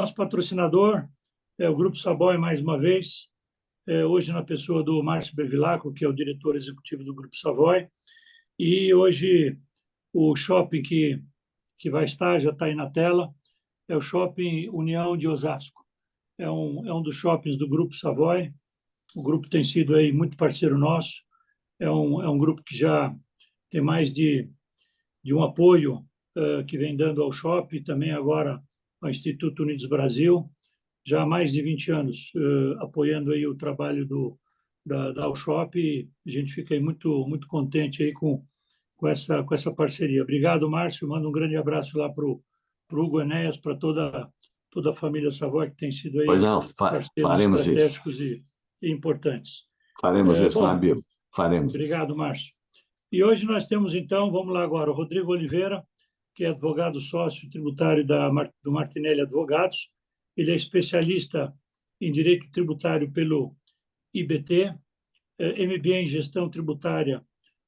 Nosso patrocinador é o Grupo Savoy, mais uma vez, hoje na pessoa do Márcio Bevilacqua, que é o diretor executivo do Grupo Savoy. E hoje o shopping que vai estar, já está aí na tela, é o Shopping União de Osasco. É um dos shoppings do Grupo Savoy. O grupo tem sido aí muito parceiro nosso. É um grupo que já tem mais de um apoio que vem dando ao shopping, também agora ao Instituto Unidos Brasil, já há mais de 20 anos apoiando aí o trabalho da Alshop. A gente fica aí muito contente aí com essa parceria. Obrigado, Márcio. Manda um grande abraço lá para o Hugo Enéas, para toda a família Savoy, que tem sido aí Pois não, parceiros faremos isso. estratégicos e importantes. Faremos isso, Bom, Nabil. Faremos isso. obrigado, Márcio. E hoje nós temos, então, vamos lá agora, o Rodrigo Oliveira, que é advogado sócio tributário do Martinelli Advogados. Ele é especialista em direito tributário pelo IBT, MBA em gestão tributária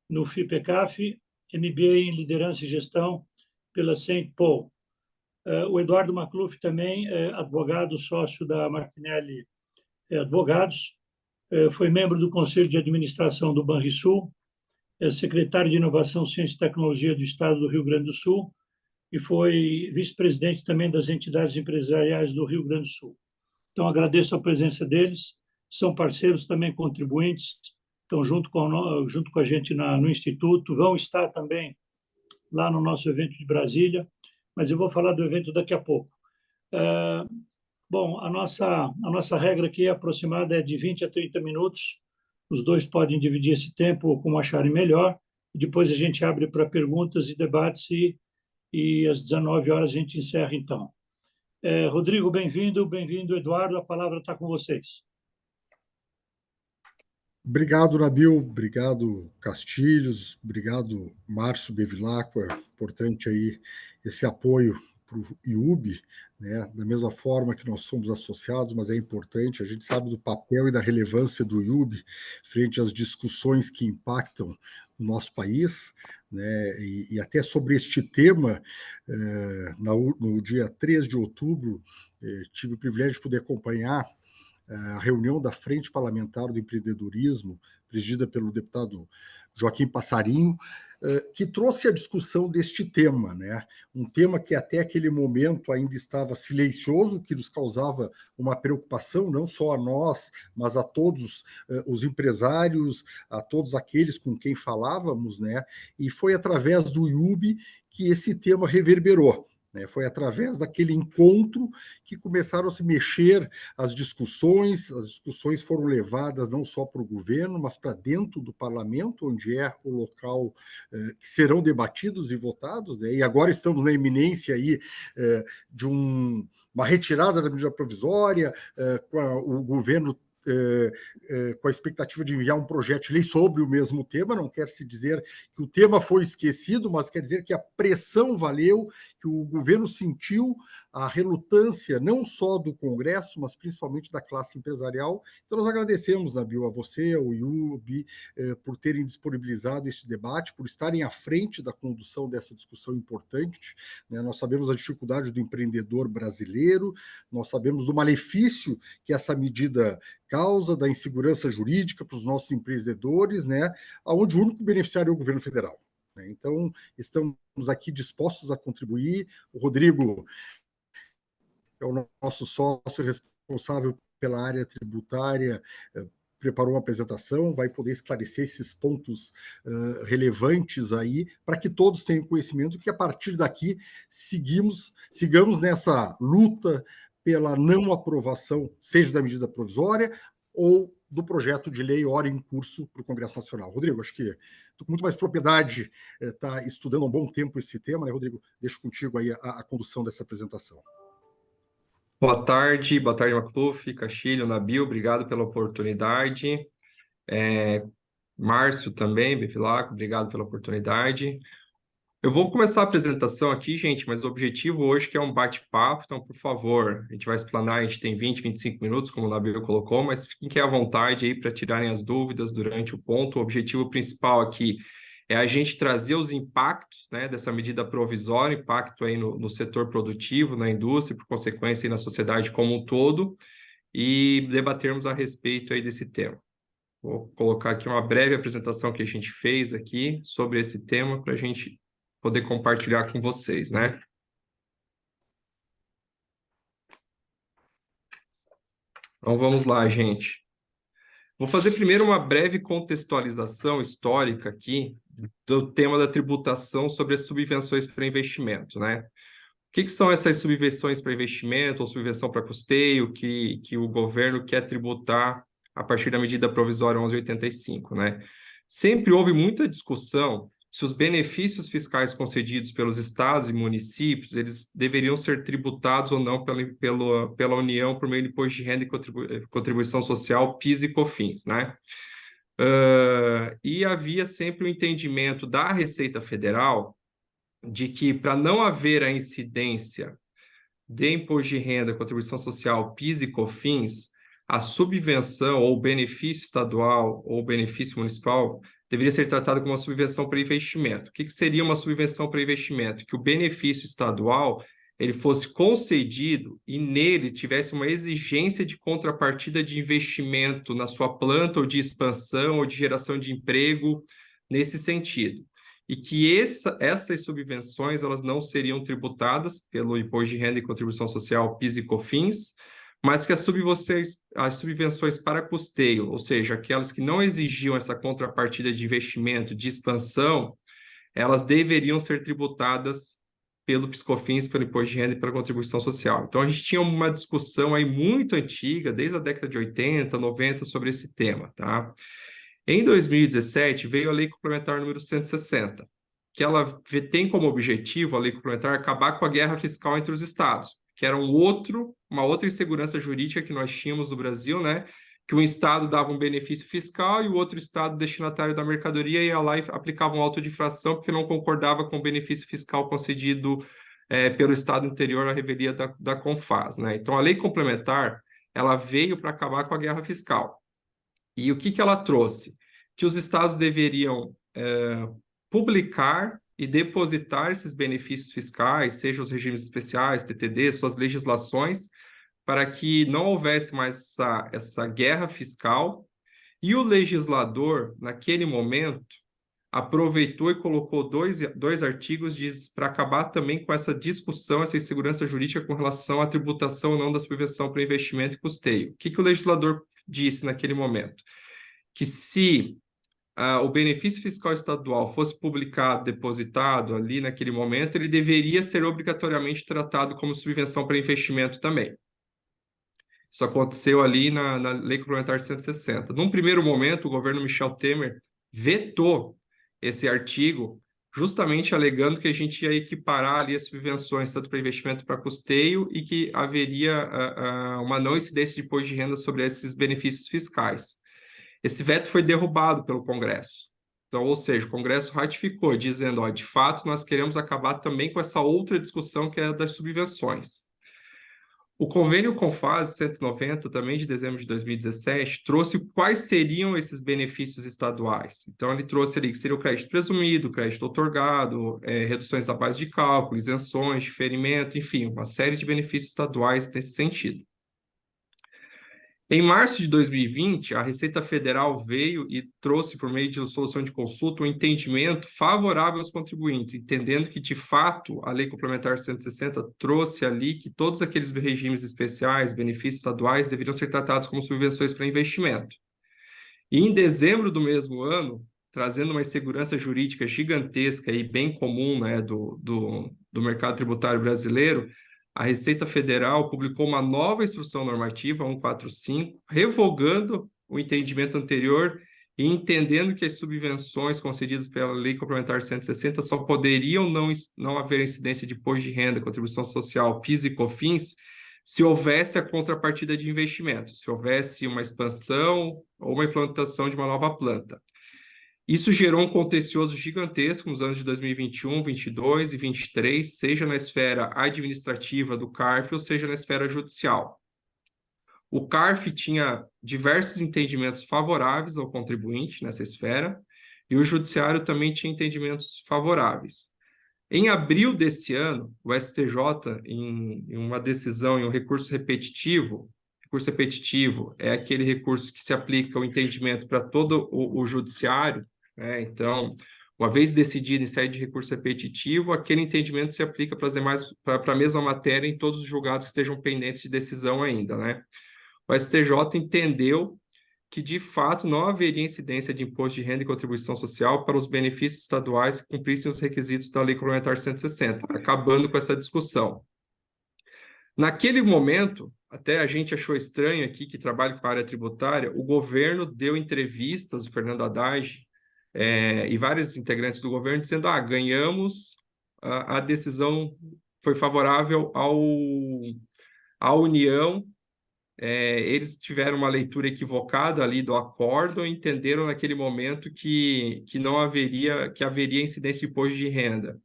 no FIPECAF, MBA em liderança e gestão pela St. Paul. O Eduardo Macluf também é advogado sócio da Martinelli Advogados, foi membro do Conselho de Administração do Banrisul, é secretário de Inovação, Ciência e Tecnologia do Estado do Rio Grande do Sul e foi vice-presidente também das entidades empresariais do Rio Grande do Sul. Então, agradeço a presença deles, são parceiros também contribuintes, estão junto com a gente no Instituto, vão estar também lá no nosso evento de Brasília, mas eu vou falar do evento daqui a pouco. Bom, a nossa regra aqui aproximada é de 20 a 30 minutos, os dois podem dividir esse tempo como acharem melhor, e depois a gente abre para perguntas e debates e às 19 horas a gente encerra, então. Rodrigo, bem-vindo, Eduardo, a palavra está com vocês. Obrigado, Nabil, obrigado, Castilhos, obrigado, Márcio Bevilacqua, importante aí esse apoio para o IUB, né? Da mesma forma que nós somos associados, mas é importante, a gente sabe do papel e da relevância do IUB frente às discussões que impactam o nosso país, né? E até sobre este tema, no dia 3 de outubro, tive o privilégio de poder acompanhar a reunião da Frente Parlamentar do Empreendedorismo, presidida pelo deputado Joaquim Passarinho, que trouxe a discussão deste tema, né? Um tema que até aquele momento ainda estava silencioso, que nos causava uma preocupação, não só a nós, mas a todos os empresários, a todos aqueles com quem falávamos, né? E foi através do IUB que esse tema reverberou. Foi através daquele encontro que começaram a se mexer as discussões foram levadas não só para o governo, mas para dentro do parlamento, onde é o local que serão debatidos e votados, né? E agora estamos na iminência aí, de uma retirada da medida provisória, com o governo com a expectativa de enviar um projeto de lei sobre o mesmo tema. Não quer se dizer que o tema foi esquecido, mas quer dizer que a pressão valeu, que o governo sentiu a relutância não só do Congresso, mas principalmente da classe empresarial. Então nós agradecemos, Nabil, a você, ao IUB, por terem disponibilizado esse debate, por estarem à frente da condução dessa discussão importante, né? Nós sabemos a dificuldade do empreendedor brasileiro, nós sabemos do malefício que essa medida causa, da insegurança jurídica para os nossos empreendedores, né? Onde o único beneficiário é o governo federal. Então, estamos aqui dispostos a contribuir. O Rodrigo é o nosso sócio responsável pela área tributária, preparou uma apresentação, vai poder esclarecer esses pontos relevantes aí, para que todos tenham conhecimento que, a partir daqui, sigamos nessa luta pela não aprovação, seja da medida provisória ou do projeto de lei ora em curso para o Congresso Nacional. Rodrigo, acho que estou com muito mais propriedade, está estudando há um bom tempo esse tema, né, Rodrigo? Deixo contigo aí a condução dessa apresentação. Boa tarde, Macluf, Castilho, Nabil, obrigado pela oportunidade. Márcio também, Bevilacqua, obrigado pela oportunidade. Eu vou começar a apresentação aqui, gente, mas o objetivo hoje que é um bate-papo, então, por favor, a gente vai explanar, a gente tem 20, 25 minutos, como o Nabil colocou, mas fiquem à vontade aí para tirarem as dúvidas durante o ponto. O objetivo principal aqui é a gente trazer os impactos, né, dessa medida provisória, impacto aí no setor produtivo, na indústria, por consequência, aí na sociedade como um todo, e debatermos a respeito aí desse tema. Vou colocar aqui uma breve apresentação que a gente fez aqui sobre esse tema para a gente poder compartilhar com vocês, né? Então vamos lá, gente. Vou fazer primeiro uma breve contextualização histórica aqui do tema da tributação sobre as subvenções para investimento, né? O que são essas subvenções para investimento ou subvenção para custeio que o governo quer tributar a partir da medida provisória 1185, né? Sempre houve muita discussão se os benefícios fiscais concedidos pelos estados e municípios, eles deveriam ser tributados ou não pela União por meio de imposto de renda e contribuição social, PIS e COFINS, né? E havia sempre o entendimento da Receita Federal de que, para não haver a incidência de imposto de renda, contribuição social, PIS e COFINS, a subvenção ou benefício estadual ou benefício municipal deveria ser tratado como uma subvenção para investimento. O que seria uma subvenção para investimento? Que o benefício estadual ele fosse concedido e nele tivesse uma exigência de contrapartida de investimento na sua planta ou de expansão ou de geração de emprego nesse sentido. E que essas subvenções elas não seriam tributadas pelo imposto de renda e contribuição social, PIS e COFINS, mas que as subvenções para custeio, ou seja, aquelas que não exigiam essa contrapartida de investimento, de expansão, elas deveriam ser tributadas pelo PIS/COFINS, pelo imposto de renda e pela contribuição social. Então, a gente tinha uma discussão aí muito antiga, desde a década de 80, 90, sobre esse tema, tá? Em 2017, veio a Lei Complementar número 160, que ela tem como objetivo, a Lei Complementar, acabar com a guerra fiscal entre os estados, que era uma outra insegurança jurídica que nós tínhamos no Brasil, né? Que um estado dava um benefício fiscal e o outro estado destinatário da mercadoria ia lá e aplicava um auto de infração porque não concordava com o benefício fiscal concedido pelo estado anterior à revelia da CONFAS, né? Então, a Lei Complementar, ela veio para acabar com a guerra fiscal. E o que ela trouxe? Que os estados deveriam publicar e depositar esses benefícios fiscais, sejam os regimes especiais, TTD, suas legislações, para que não houvesse mais essa guerra fiscal. E o legislador, naquele momento, aproveitou e colocou dois artigos para acabar também com essa discussão, essa insegurança jurídica com relação à tributação ou não da subvenção para investimento e custeio. O que o legislador disse naquele momento? Que se o benefício fiscal estadual fosse publicado, depositado ali naquele momento, ele deveria ser obrigatoriamente tratado como subvenção para investimento também. Isso aconteceu ali na Lei Complementar 160. Num primeiro momento, o governo Michel Temer vetou esse artigo, justamente alegando que a gente ia equiparar ali as subvenções, tanto para investimento para custeio, e que haveria uma não incidência de imposto de renda sobre esses benefícios fiscais. Esse veto foi derrubado pelo Congresso. Então, ou seja, o Congresso ratificou, dizendo, de fato, nós queremos acabar também com essa outra discussão que é a das subvenções. O convênio CONFAS 190, também de dezembro de 2017, trouxe quais seriam esses benefícios estaduais. Então, ele trouxe ali que seria o crédito presumido, crédito outorgado, reduções da base de cálculo, isenções, diferimento, enfim, uma série de benefícios estaduais nesse sentido. Em março de 2020, a Receita Federal veio e trouxe, por meio de solução de consulta, um entendimento favorável aos contribuintes, entendendo que, de fato, a Lei Complementar 160 trouxe ali que todos aqueles regimes especiais, benefícios estaduais, deveriam ser tratados como subvenções para investimento. E em dezembro do mesmo ano, trazendo uma insegurança jurídica gigantesca e bem comum, né, do mercado tributário brasileiro, a Receita Federal publicou uma nova instrução normativa, 145, revogando o entendimento anterior e entendendo que as subvenções concedidas pela Lei Complementar 160 só poderiam não haver incidência de imposto de renda, contribuição social, PIS e COFINS, se houvesse a contrapartida de investimento, se houvesse uma expansão ou uma implantação de uma nova planta. Isso gerou um contencioso gigantesco nos anos de 2021, 2022 e 2023, seja na esfera administrativa do CARF ou seja na esfera judicial. O CARF tinha diversos entendimentos favoráveis ao contribuinte nessa esfera, e o Judiciário também tinha entendimentos favoráveis. Em abril desse ano, o STJ, em uma decisão, em um recurso repetitivo é aquele recurso que se aplica o entendimento para todo o Judiciário, né? Então, uma vez decidido em sede de recurso repetitivo, aquele entendimento se aplica para a mesma matéria em todos os julgados que estejam pendentes de decisão ainda, né? O STJ entendeu que, de fato, não haveria incidência de imposto de renda e contribuição social para os benefícios estaduais que cumprissem os requisitos da Lei Complementar 160, acabando com essa discussão. Naquele momento, até a gente achou estranho aqui, que trabalha com a área tributária, o governo deu entrevistas, o Fernando Haddad e vários integrantes do governo, dizendo, ganhamos, a decisão foi favorável à União. Eles tiveram uma leitura equivocada ali do acórdão e entenderam naquele momento que haveria incidência de imposto de renda.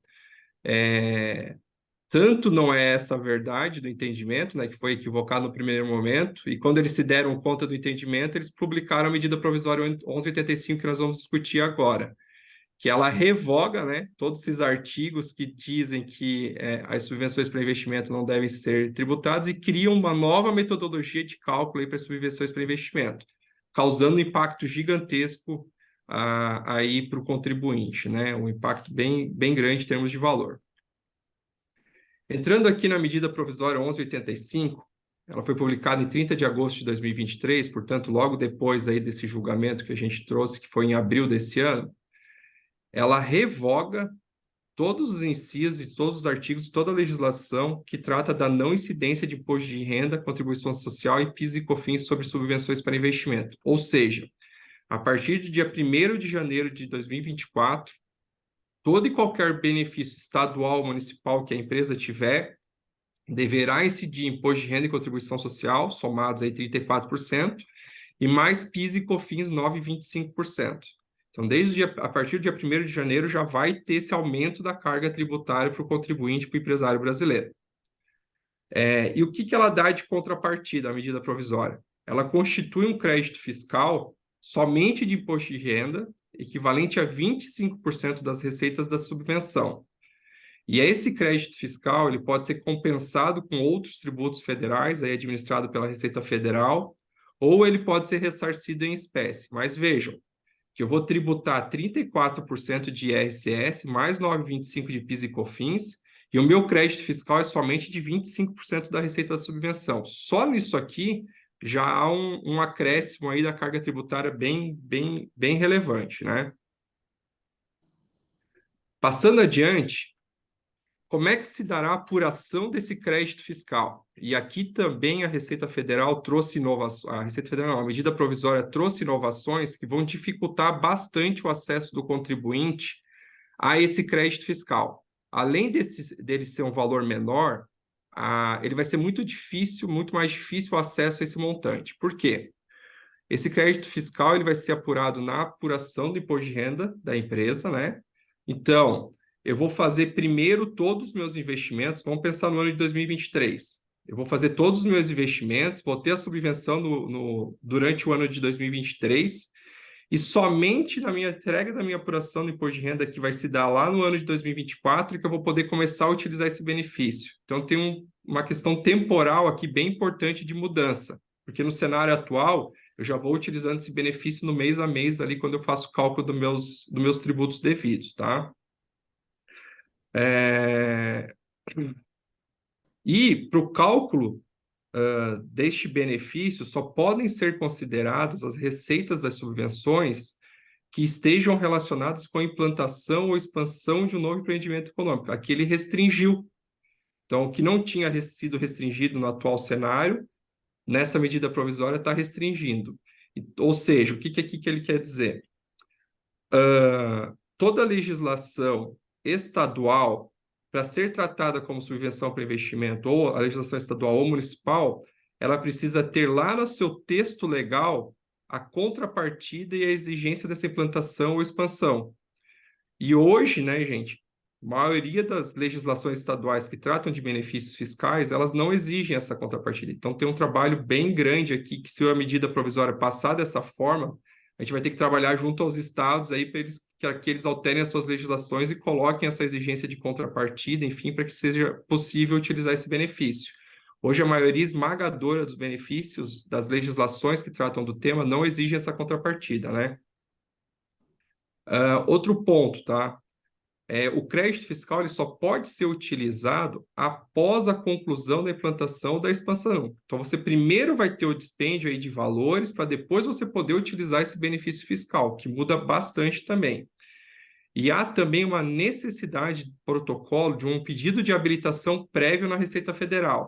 Tanto não é essa a verdade do entendimento, né, que foi equivocado no primeiro momento, e quando eles se deram conta do entendimento, eles publicaram a medida provisória 1185 que nós vamos discutir agora, que ela revoga, né, todos esses artigos que dizem que as subvenções para investimento não devem ser tributadas e cria uma nova metodologia de cálculo para subvenções para investimento, causando um impacto gigantesco aí para o contribuinte, né, um impacto bem grande em termos de valor. Entrando aqui na medida provisória 1185, ela foi publicada em 30 de agosto de 2023, portanto, logo depois aí desse julgamento que a gente trouxe, que foi em abril desse ano, ela revoga todos os incisos e todos os artigos, toda a legislação que trata da não incidência de imposto de renda, contribuição social e PIS e COFINS sobre subvenções para investimento. Ou seja, a partir do dia 1º de janeiro de 2024, todo e qualquer benefício estadual ou municipal que a empresa tiver deverá incidir imposto de renda e contribuição social, somados aí 34%, e mais PIS e COFINS 9,25%. Então, a partir do dia 1º de janeiro, já vai ter esse aumento da carga tributária para o contribuinte, para o empresário brasileiro. E o que ela dá de contrapartida, a medida provisória? Ela constitui um crédito fiscal somente de imposto de renda, equivalente a 25% das receitas da subvenção. E esse crédito fiscal ele pode ser compensado com outros tributos federais, aí administrado pela Receita Federal, ou ele pode ser ressarcido em espécie. Mas vejam, que eu vou tributar 34% de IRCS, mais 9,25% de PIS e COFINS, e o meu crédito fiscal é somente de 25% da receita da subvenção. Só nisso aqui já há um acréscimo aí da carga tributária bem relevante, né? Passando adiante, como é que se dará a apuração desse crédito fiscal? E aqui também a Receita Federal trouxe inovações, a Receita Federal não, a medida provisória trouxe inovações que vão dificultar bastante o acesso do contribuinte a esse crédito fiscal. Além dele ser um valor menor, ele vai ser muito mais difícil o acesso a esse montante. Por quê? Esse crédito fiscal ele vai ser apurado na apuração do imposto de renda da empresa, né? Então, eu vou fazer primeiro todos os meus investimentos, vamos pensar no ano de 2023. Eu vou fazer todos os meus investimentos, vou ter a subvenção durante o ano de 2023, e somente na minha entrega da minha apuração do imposto de renda, que vai se dar lá no ano de 2024, que eu vou poder começar a utilizar esse benefício. Então, tem uma questão temporal aqui bem importante de mudança, porque no cenário atual, eu já vou utilizando esse benefício no mês a mês, ali quando eu faço o cálculo dos meus tributos devidos, tá? E para o cálculo deste benefício, só podem ser consideradas as receitas das subvenções que estejam relacionadas com a implantação ou expansão de um novo empreendimento econômico. Aqui ele restringiu. Então, o que não tinha sido restringido no atual cenário, nessa medida provisória está restringindo. Ou seja, o que ele quer dizer? Toda legislação estadual, para ser tratada como subvenção para investimento, ou a legislação estadual ou municipal, ela precisa ter lá no seu texto legal a contrapartida e a exigência dessa implantação ou expansão. E hoje, né, gente, a maioria das legislações estaduais que tratam de benefícios fiscais, elas não exigem essa contrapartida. Então, tem um trabalho bem grande aqui que, se a medida provisória passar dessa forma, a gente vai ter que trabalhar junto aos estados aí para que eles alterem as suas legislações e coloquem essa exigência de contrapartida, enfim, para que seja possível utilizar esse benefício. Hoje, a maioria esmagadora dos benefícios das legislações que tratam do tema não exige essa contrapartida, né? Outro ponto, tá? O crédito fiscal ele só pode ser utilizado após a conclusão da implantação da expansão. Então, você primeiro vai ter o dispêndio aí de valores para depois você poder utilizar esse benefício fiscal, que muda bastante também. E há também uma necessidade de protocolo de um pedido de habilitação prévio na Receita Federal.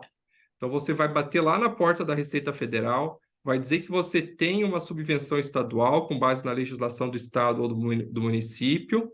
Então, você vai bater lá na porta da Receita Federal, vai dizer que você tem uma subvenção estadual com base na legislação do estado ou do município,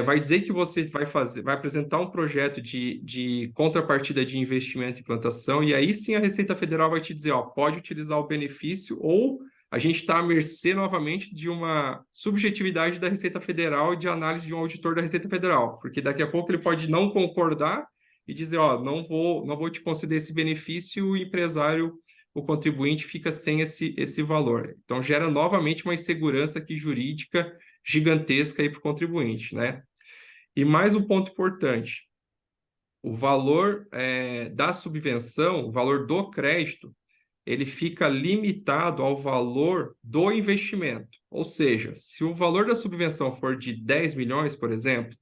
vai dizer que você vai apresentar um projeto de contrapartida de investimento e implantação, e aí sim a Receita Federal vai te dizer, ó, pode utilizar o benefício, ou a gente está à mercê novamente de uma subjetividade da Receita Federal e de análise de um auditor da Receita Federal, porque daqui a pouco ele pode não concordar e dizer, ó, não vou te conceder esse benefício, o empresário, o contribuinte fica sem esse valor. Então, gera novamente uma insegurança aqui jurídica gigantesca aí para o contribuinte, né? E mais um ponto importante, o valor da subvenção, o valor do crédito, ele fica limitado ao valor do investimento. Ou seja, se o valor da subvenção for de 10 milhões, por exemplo,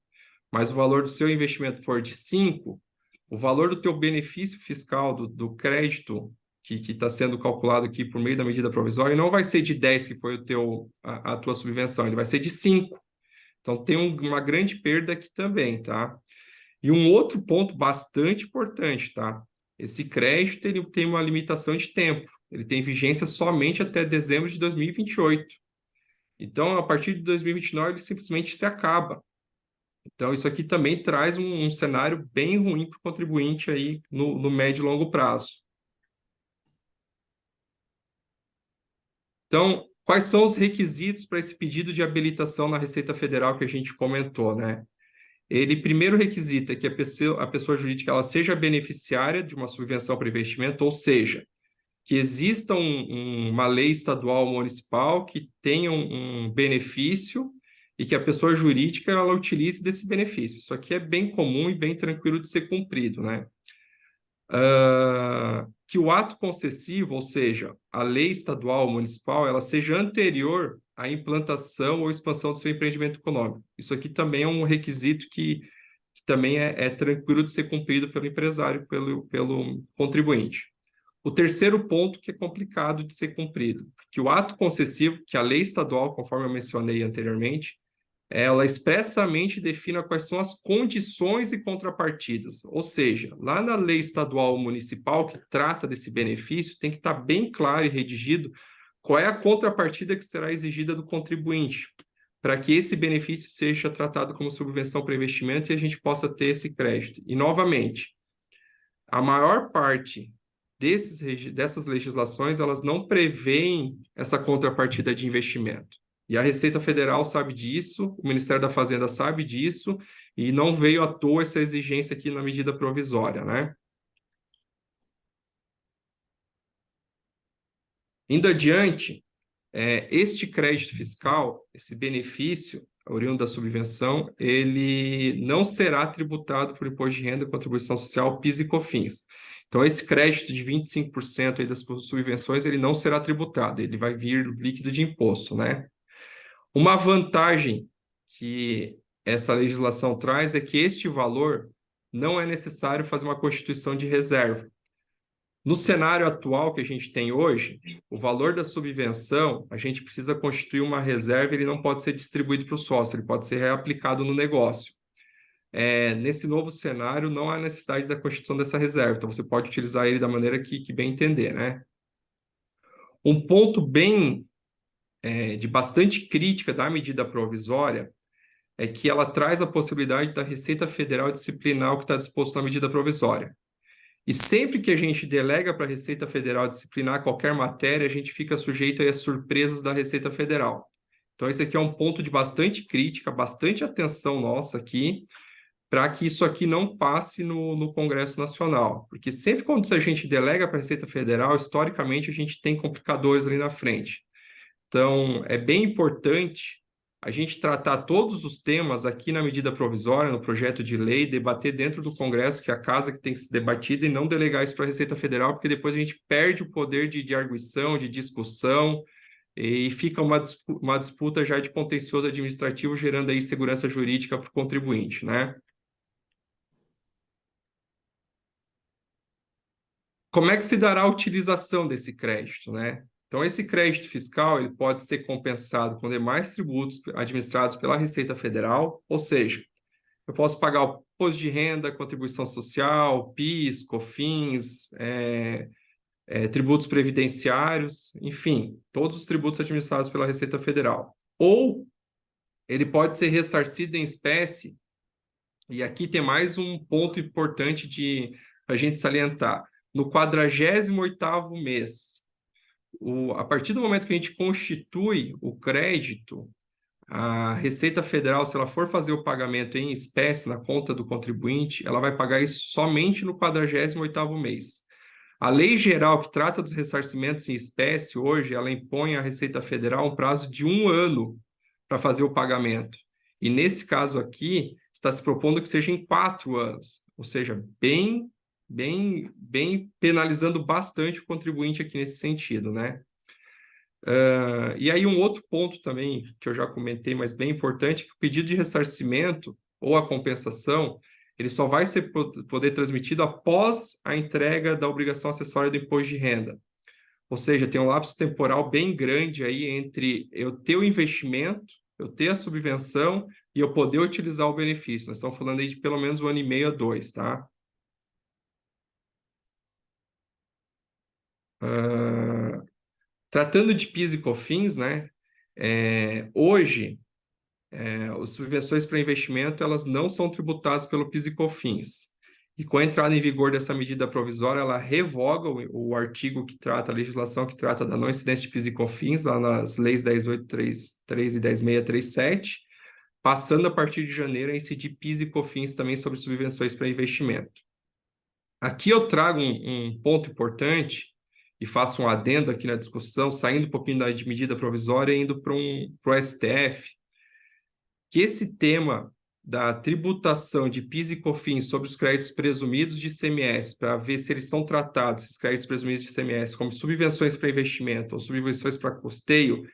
mas o valor do seu investimento for de 5, o valor do teu benefício fiscal do crédito que está sendo calculado aqui por meio da medida provisória não vai ser de 10, que foi a tua subvenção, ele vai ser de 5. Então, tem uma grande perda aqui também, tá? E um outro ponto bastante importante, tá? Esse crédito ele tem uma limitação de tempo, ele tem vigência somente até dezembro de 2028. Então, a partir de 2029, ele simplesmente se acaba. Então, isso aqui também traz um cenário bem ruim para o contribuinte aí no médio e longo prazo. Então, quais são os requisitos para esse pedido de habilitação na Receita Federal que a gente comentou, né? Ele, primeiro requisito é que a pessoa jurídica ela seja beneficiária de uma subvenção para investimento, ou seja, que exista uma lei estadual ou municipal que tenha um benefício e que a pessoa jurídica ela utilize desse benefício. Isso aqui é bem comum e bem tranquilo de ser cumprido, né? Que o ato concessivo, ou seja, a lei estadual ou municipal, ela seja anterior à implantação ou expansão do seu empreendimento econômico. Isso aqui também é um requisito que também é tranquilo de ser cumprido pelo empresário, pelo contribuinte. O terceiro ponto que é complicado de ser cumprido, que o ato concessivo, que a lei estadual, conforme eu mencionei anteriormente, ela expressamente defina quais são as condições e contrapartidas. Ou seja, lá na lei estadual ou municipal que trata desse benefício, tem que estar bem claro e redigido qual é a contrapartida que será exigida do contribuinte, para que esse benefício seja tratado como subvenção para investimento e a gente possa ter esse crédito. E, novamente, a maior parte dessas legislações, elas não prevêem essa contrapartida de investimento. E a Receita Federal sabe disso, o Ministério da Fazenda sabe disso, e não veio à toa essa exigência aqui na medida provisória, né? Indo adiante, este crédito fiscal, esse benefício oriundo da subvenção, ele não será tributado por imposto de renda, contribuição social, PIS e COFINS. Então, esse crédito de 25% aí das subvenções, ele não será tributado, ele vai vir líquido de imposto, né? Uma vantagem que essa legislação traz é que este valor não é necessário fazer uma constituição de reserva. No cenário atual que a gente tem hoje, o valor da subvenção, a gente precisa constituir uma reserva, ele não pode ser distribuído para o sócio, ele pode ser reaplicado no negócio. Nesse novo cenário, não há necessidade da constituição dessa reserva, então você pode utilizar ele da maneira que bem entender, né? Um ponto bem de bastante crítica da medida provisória é que ela traz a possibilidade da Receita Federal disciplinar o que está disposto na medida provisória. E sempre que a gente delega para a Receita Federal disciplinar qualquer matéria, a gente fica sujeito às surpresas da Receita Federal. Então, esse aqui é um ponto de bastante crítica, bastante atenção nossa aqui, para que isso aqui não passe no Congresso Nacional. Porque sempre quando a gente delega para a Receita Federal, historicamente, a gente tem complicadores ali na frente. Então, é bem importante a gente tratar todos os temas aqui na medida provisória, no projeto de lei, debater dentro do Congresso, que é a casa que tem que ser debatida, e não delegar isso para a Receita Federal, porque depois a gente perde o poder de arguição, de discussão, e fica uma disputa já de contencioso administrativo, gerando aí segurança jurídica para o contribuinte, né? Como é que se dará a utilização desse crédito, né? Então, esse crédito fiscal ele pode ser compensado com demais tributos administrados pela Receita Federal, ou seja, eu posso pagar o imposto de renda, contribuição social, PIS, COFINS, tributos previdenciários, enfim, todos os tributos administrados pela Receita Federal. Ou ele pode ser ressarcido em espécie, e aqui tem mais um ponto importante de a gente salientar. No 48º mês, a partir do momento que a gente constitui o crédito, a Receita Federal, se ela for fazer o pagamento em espécie na conta do contribuinte, ela vai pagar isso somente no 48º mês. A lei geral que trata dos ressarcimentos em espécie, hoje, ela impõe à Receita Federal um prazo de 1 ano para fazer o pagamento. E nesse caso aqui, está se propondo que seja em 4 anos, ou seja, bem penalizando bastante o contribuinte aqui nesse sentido, né? E aí um outro ponto também, que eu já comentei, mas bem importante, que o pedido de ressarcimento ou a compensação, ele só vai poder transmitido após a entrega da obrigação acessória do imposto de renda. Ou seja, tem um lapso temporal bem grande aí entre eu ter o investimento, eu ter a subvenção e eu poder utilizar o benefício. Nós estamos falando aí de pelo menos 1 ano e meio a 2, tá? Tratando de PIS e COFINS, né? Hoje, as subvenções para investimento, elas não são tributadas pelo PIS e COFINS. E com a entrada em vigor dessa medida provisória, ela revoga o artigo que trata, a legislação que trata da não incidência de PIS e COFINS, lá nas leis 10.833 e 10.637, passando a partir de janeiro a incidir PIS e COFINS também sobre subvenções para investimento. Aqui eu trago um ponto importante e faço um adendo aqui na discussão, saindo um pouquinho da medida provisória e indo para o STF, que esse tema da tributação de PIS e COFINS sobre os créditos presumidos de ICMS, para ver se eles são tratados, esses créditos presumidos de ICMS, como subvenções para investimento ou subvenções para custeio,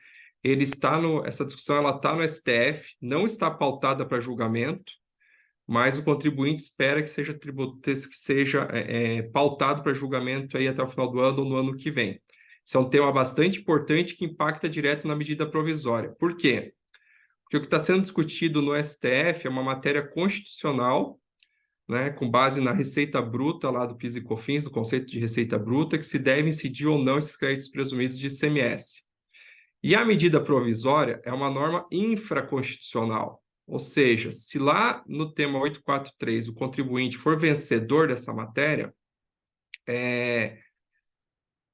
essa discussão ela está no STF, não está pautada para julgamento, mas o contribuinte espera que seja pautado para julgamento aí até o final do ano ou no ano que vem. Isso é um tema bastante importante que impacta direto na medida provisória. Por quê? Porque o que está sendo discutido no STF é uma matéria constitucional, né, com base na receita bruta lá do PIS e COFINS, do conceito de receita bruta, que se deve incidir ou não esses créditos presumidos de ICMS. E a medida provisória é uma norma infraconstitucional. Ou seja, se lá no tema 843 o contribuinte for vencedor dessa matéria,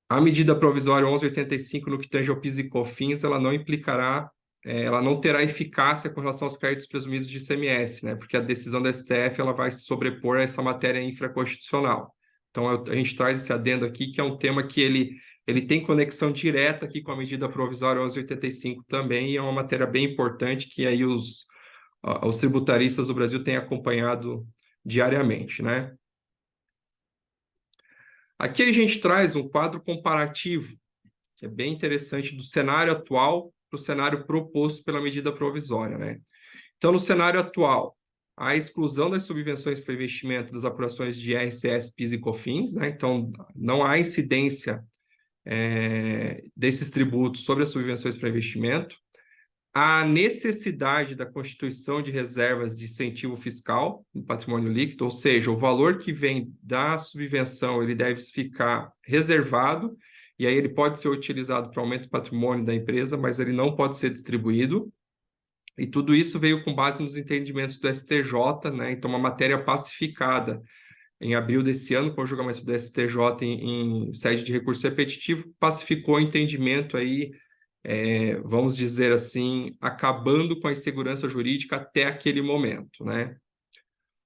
a medida provisória 1185, no que tange ao PIS e COFINS, ela não terá eficácia com relação aos créditos presumidos de ICMS, né? Porque a decisão da STF ela vai se sobrepor a essa matéria infraconstitucional. Então, a gente traz esse adendo aqui, que é um tema que ele tem conexão direta aqui com a medida provisória 1185 também, e é uma matéria bem importante que aí os tributaristas do Brasil têm acompanhado diariamente, né? Aqui a gente traz um quadro comparativo, que é bem interessante, do cenário atual para o cenário proposto pela medida provisória, né? Então, no cenário atual, a exclusão das subvenções para investimento das apurações de IRCS, PIS e COFINS, né? Então, não há incidência desses tributos sobre as subvenções para investimento. A necessidade da constituição de reservas de incentivo fiscal no patrimônio líquido, ou seja, o valor que vem da subvenção ele deve ficar reservado, e aí ele pode ser utilizado para aumento do patrimônio da empresa, mas ele não pode ser distribuído. E tudo isso veio com base nos entendimentos do STJ, né? Então, uma matéria pacificada em abril desse ano, com o julgamento do STJ em sede de recurso repetitivo, pacificou o entendimento aí, vamos dizer assim, acabando com a insegurança jurídica até aquele momento, né?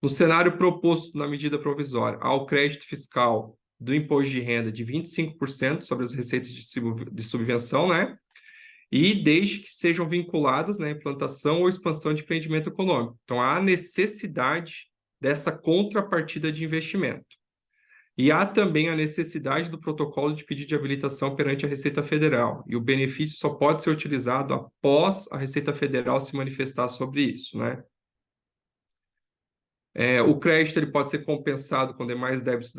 No cenário proposto na medida provisória, há o crédito fiscal do imposto de renda de 25% sobre as receitas de subvenção, né? e desde que sejam vinculadas, né, à implantação ou expansão de empreendimento econômico. Então, há necessidade dessa contrapartida de investimento. E há também a necessidade do protocolo de pedido de habilitação perante a Receita Federal, e o benefício só pode ser utilizado após a Receita Federal se manifestar sobre isso, né? O crédito ele pode ser compensado com demais débitos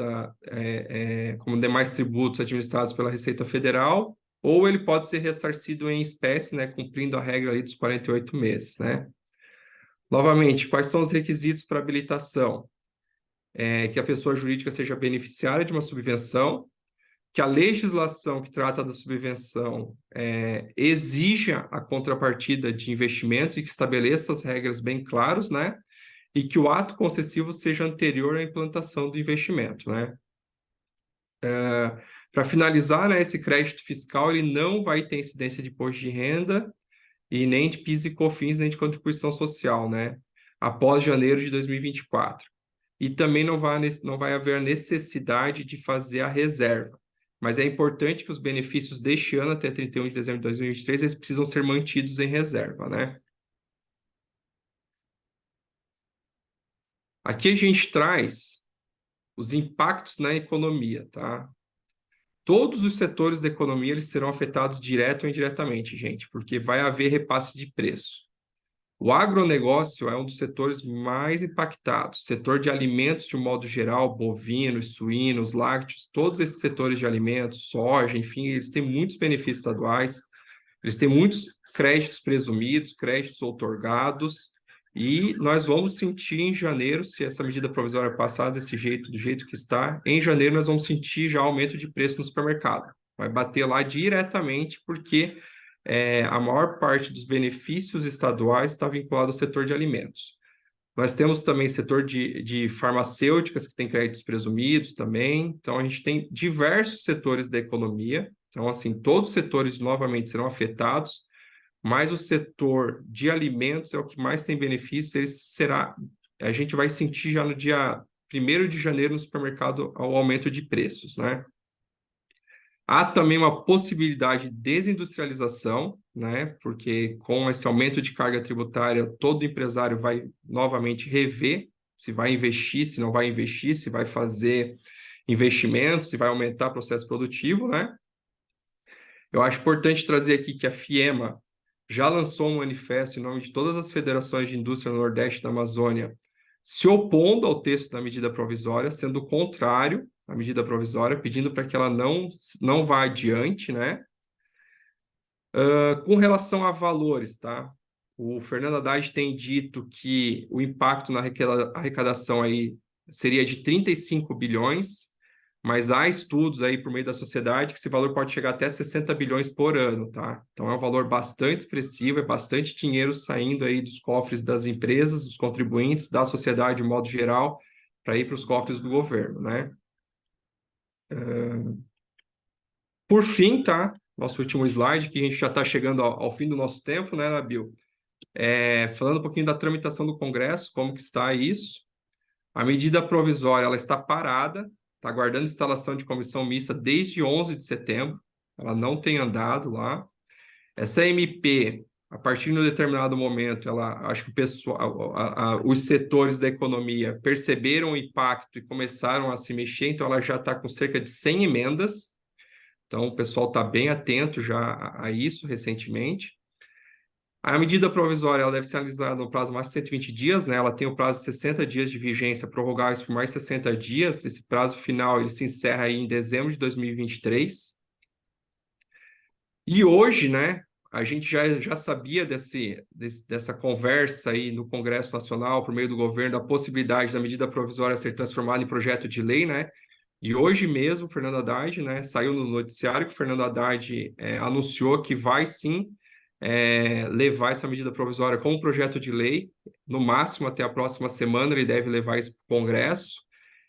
como demais tributos administrados pela Receita Federal, ou ele pode ser ressarcido em espécie, né, cumprindo a regra ali dos 48 meses, né? Novamente, quais são os requisitos para habilitação? Que a pessoa jurídica seja beneficiária de uma subvenção, que a legislação que trata da subvenção exija a contrapartida de investimentos e que estabeleça as regras bem claras, né? E que o ato concessivo seja anterior à implantação do investimento, né? Para finalizar, né, esse crédito fiscal ele não vai ter incidência de imposto de renda e nem de PIS e COFINS, nem de contribuição social, né? Após janeiro de 2024. E também não vai haver necessidade de fazer a reserva. Mas é importante que os benefícios deste ano, até 31 de dezembro de 2023, eles precisam ser mantidos em reserva, né? Aqui a gente traz os impactos na economia, tá? Todos os setores da economia eles serão afetados direto ou indiretamente, gente, porque vai haver repasse de preço. O agronegócio é um dos setores mais impactados. Setor de alimentos, de um modo geral, bovinos, suínos, lácteos, todos esses setores de alimentos, soja, enfim, eles têm muitos benefícios estaduais, eles têm muitos créditos presumidos, créditos outorgados, e nós vamos sentir em janeiro, se essa medida provisória passar desse jeito, do jeito que está, em janeiro nós vamos sentir já aumento de preço no supermercado. Vai bater lá diretamente, porque a maior parte dos benefícios estaduais está vinculado ao setor de alimentos. Nós temos também setor de farmacêuticas, que tem créditos presumidos também. Então, a gente tem diversos setores da economia. Então, assim, todos os setores, novamente, serão afetados, mas o setor de alimentos é o que mais tem benefícios. A gente vai sentir já no dia 1º de janeiro no supermercado o aumento de preços, né? Há também uma possibilidade de desindustrialização, né? Porque com esse aumento de carga tributária, todo empresário vai novamente rever se vai investir, se não vai investir, se vai fazer investimentos, se vai aumentar o processo produtivo, né? Eu acho importante trazer aqui que a FIEMA já lançou um manifesto em nome de todas as federações de indústria no Nordeste e da Amazônia, se opondo ao texto da medida provisória, sendo contrário à medida provisória, pedindo para que ela não vá adiante, né? Com relação a valores, tá? O Fernando Haddad tem dito que o impacto na arrecadação aí seria de 35 bilhões, mas há estudos aí por meio da sociedade que esse valor pode chegar até 60 bilhões por ano, tá? Então é um valor bastante expressivo, é bastante dinheiro saindo aí dos cofres das empresas, dos contribuintes, da sociedade de modo geral, para ir para os cofres do governo, né? Por fim, tá? Nosso último slide, que a gente já está chegando ao fim do nosso tempo, né, Nabil? Falando um pouquinho da tramitação do Congresso, como que está isso. A medida provisória, ela está parada, está aguardando instalação de comissão mista desde 11 de setembro, ela não tem andado lá. Essa MP, a partir de um determinado momento, acho que o pessoal, os setores da economia perceberam o impacto e começaram a se mexer, então ela já está com cerca de 100 emendas, então o pessoal está bem atento já a isso recentemente. A medida provisória ela deve ser analisada no prazo máximo de 120 dias, né? Ela tem o prazo de 60 dias de vigência, prorrogáveis por mais 60 dias. Esse prazo final ele se encerra aí em dezembro de 2023. E hoje, né, a gente já sabia dessa conversa aí no Congresso Nacional, por meio do governo, da possibilidade da medida provisória ser transformada em projeto de lei, né? E hoje mesmo, o Fernando Haddad, né, saiu no noticiário que o Fernando Haddad anunciou que vai sim levar essa medida provisória como projeto de lei, no máximo até a próxima semana ele deve levar isso para o Congresso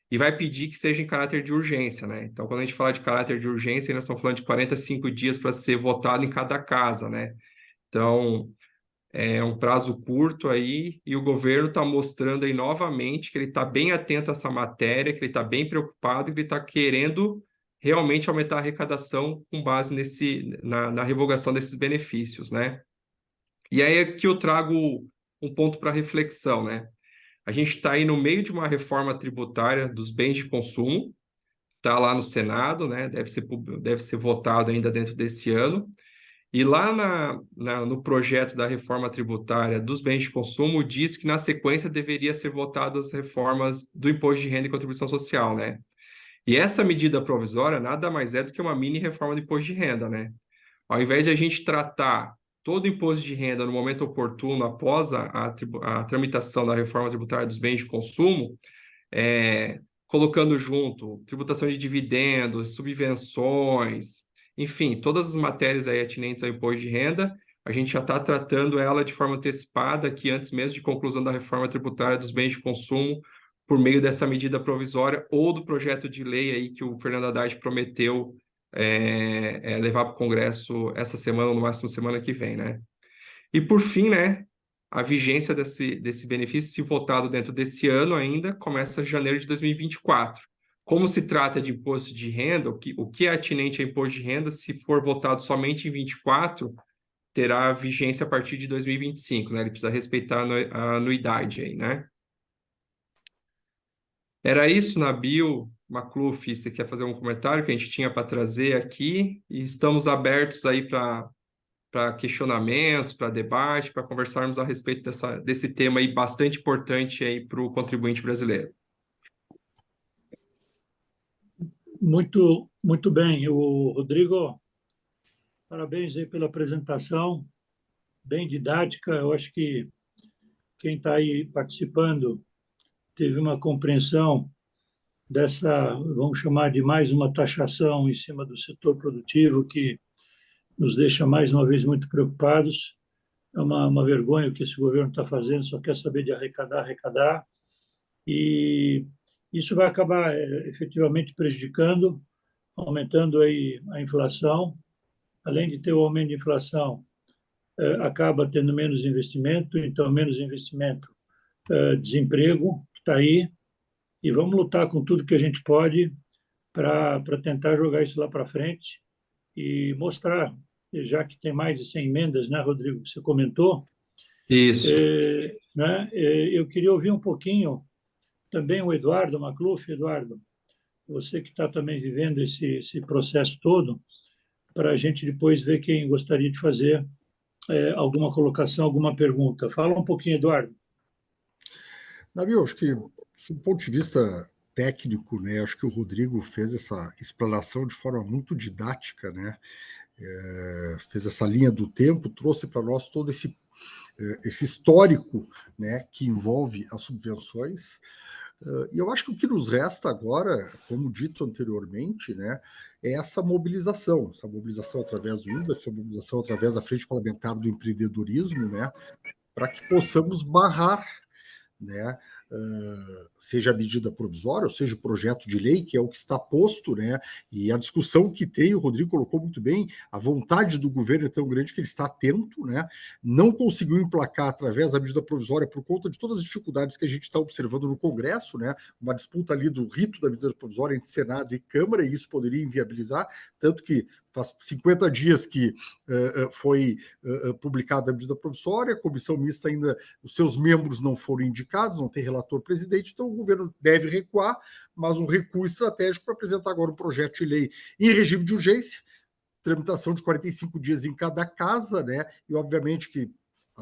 e vai pedir que seja em caráter de urgência, né? Então, quando a gente fala de caráter de urgência, nós estamos falando de 45 dias para ser votado em cada casa, né? Então, é um prazo curto aí e o governo está mostrando aí novamente que ele está bem atento a essa matéria, que ele está bem preocupado, que ele está querendo realmente aumentar a arrecadação com base na revogação desses benefícios, né? E aí aqui eu trago um ponto para reflexão, né? A gente está aí no meio de uma reforma tributária dos bens de consumo, está lá no Senado, né? Deve ser votado ainda dentro desse ano. E lá no projeto da reforma tributária dos bens de consumo, diz que na sequência deveria ser votadas as reformas do imposto de renda e contribuição social, né? E essa medida provisória nada mais é do que uma mini reforma do imposto de renda, né? Ao invés de a gente tratar todo o imposto de renda no momento oportuno após a tramitação da reforma tributária dos bens de consumo, colocando junto tributação de dividendos, subvenções, enfim, todas as matérias aí atinentes ao imposto de renda, a gente já está tratando ela de forma antecipada aqui antes mesmo de conclusão da reforma tributária dos bens de consumo por meio dessa medida provisória ou do projeto de lei aí que o Fernando Haddad prometeu levar para o Congresso essa semana, ou no máximo semana que vem, né? E por fim, né, a vigência desse benefício, se votado dentro desse ano ainda, começa em janeiro de 2024. Como se trata de imposto de renda, o que é atinente a imposto de renda, se for votado somente em 24, terá vigência a partir de 2025, né? Ele precisa respeitar a anuidade aí, né? Era isso, Nabil, Macluf, você quer fazer um comentário que a gente tinha para trazer aqui? E estamos abertos aí para questionamentos, para debate, para conversarmos a respeito desse tema aí bastante importante aí para o contribuinte brasileiro. Muito, muito bem. O Rodrigo, parabéns aí pela apresentação, bem didática. Eu acho que quem está aí participando teve uma compreensão dessa, vamos chamar de mais uma taxação em cima do setor produtivo que nos deixa mais uma vez muito preocupados. É uma vergonha o que esse governo está fazendo, só quer saber de arrecadar, arrecadar. E isso vai acabar efetivamente prejudicando, aumentando aí a inflação. Além de ter o aumento de inflação, acaba tendo menos investimento, então menos investimento, desemprego, que está aí, e vamos lutar com tudo que a gente pode para tentar jogar isso lá para frente e mostrar, já que tem mais de 100 emendas, né, Rodrigo, que você comentou, Isso. né, eu queria ouvir um pouquinho também o Eduardo Macluf. Eduardo, você que está também vivendo esse processo todo, para a gente depois ver quem gostaria de fazer alguma colocação, alguma pergunta. Fala um pouquinho, Eduardo. Nabil, acho que, do ponto de vista técnico, né, acho que o Rodrigo fez essa explanação de forma muito didática, né, fez essa linha do tempo, trouxe para nós todo esse histórico, né, que envolve as subvenções. E eu acho que o que nos resta agora, como dito anteriormente, né, é essa mobilização através do INBA, essa mobilização através da Frente Parlamentar do Empreendedorismo, né, para que possamos barrar, né, seja a medida provisória, ou seja o projeto de lei, que é o que está posto, né, e a discussão que tem, o Rodrigo colocou muito bem, a vontade do governo é tão grande que ele está atento, né, não conseguiu emplacar através da medida provisória por conta de todas as dificuldades que a gente está observando no Congresso, né, uma disputa ali do rito da medida provisória entre Senado e Câmara, e isso poderia inviabilizar, tanto que faz 50 dias que foi publicada a medida provisória, a comissão mista ainda, os seus membros não foram indicados, não tem relator presidente, então o governo deve recuar, mas um recuo estratégico para apresentar agora um projeto de lei em regime de urgência, tramitação de 45 dias em cada casa, né? E obviamente que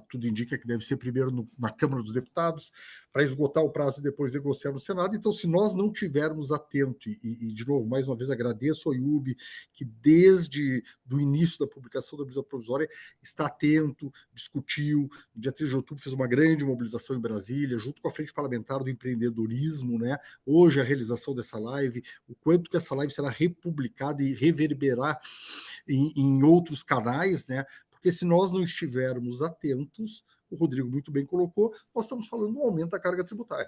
tudo indica que deve ser primeiro na Câmara dos Deputados, para esgotar o prazo e depois negociar no Senado. Então, se nós não tivermos atento, e de novo, mais uma vez, agradeço ao IUB, que desde o início da publicação da medida provisória está atento, discutiu, no dia 3 de outubro fez uma grande mobilização em Brasília, junto com a Frente Parlamentar do Empreendedorismo, né? Hoje a realização dessa live, o quanto que essa live será republicada e reverberar em outros canais, né? Porque se nós não estivermos atentos, o Rodrigo muito bem colocou, nós estamos falando do aumento da carga tributária.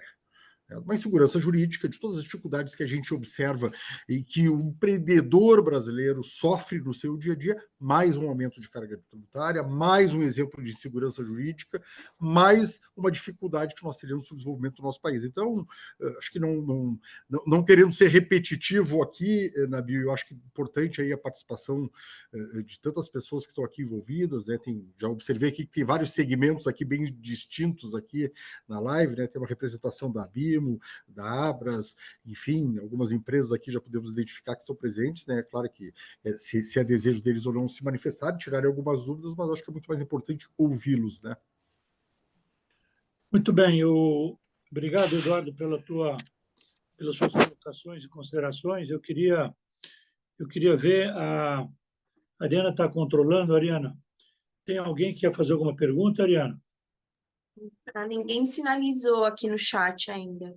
uma insegurança jurídica, de todas as dificuldades que a gente observa e que o empreendedor brasileiro sofre no seu dia a dia, mais um aumento de carga tributária, mais um exemplo de insegurança jurídica, mais uma dificuldade que nós teríamos para o desenvolvimento do nosso país. Então, acho que não querendo ser repetitivo aqui, Nabil, eu acho que é importante aí a participação de tantas pessoas que estão aqui envolvidas, né? Já observei aqui que tem vários segmentos aqui bem distintos aqui na live, né? Tem uma representação da Abimo, da Abras, enfim, algumas empresas aqui já podemos identificar que estão presentes, né? É claro que se é desejo deles ou não se manifestar, tirarem algumas dúvidas, mas acho que é muito mais importante ouvi-los, né? Muito bem, obrigado, Eduardo, pelas suas colocações e considerações. Eu queria ver a Ariana está controlando, Ariana. Tem alguém que quer fazer alguma pergunta, Ariana? Ninguém sinalizou aqui no chat ainda.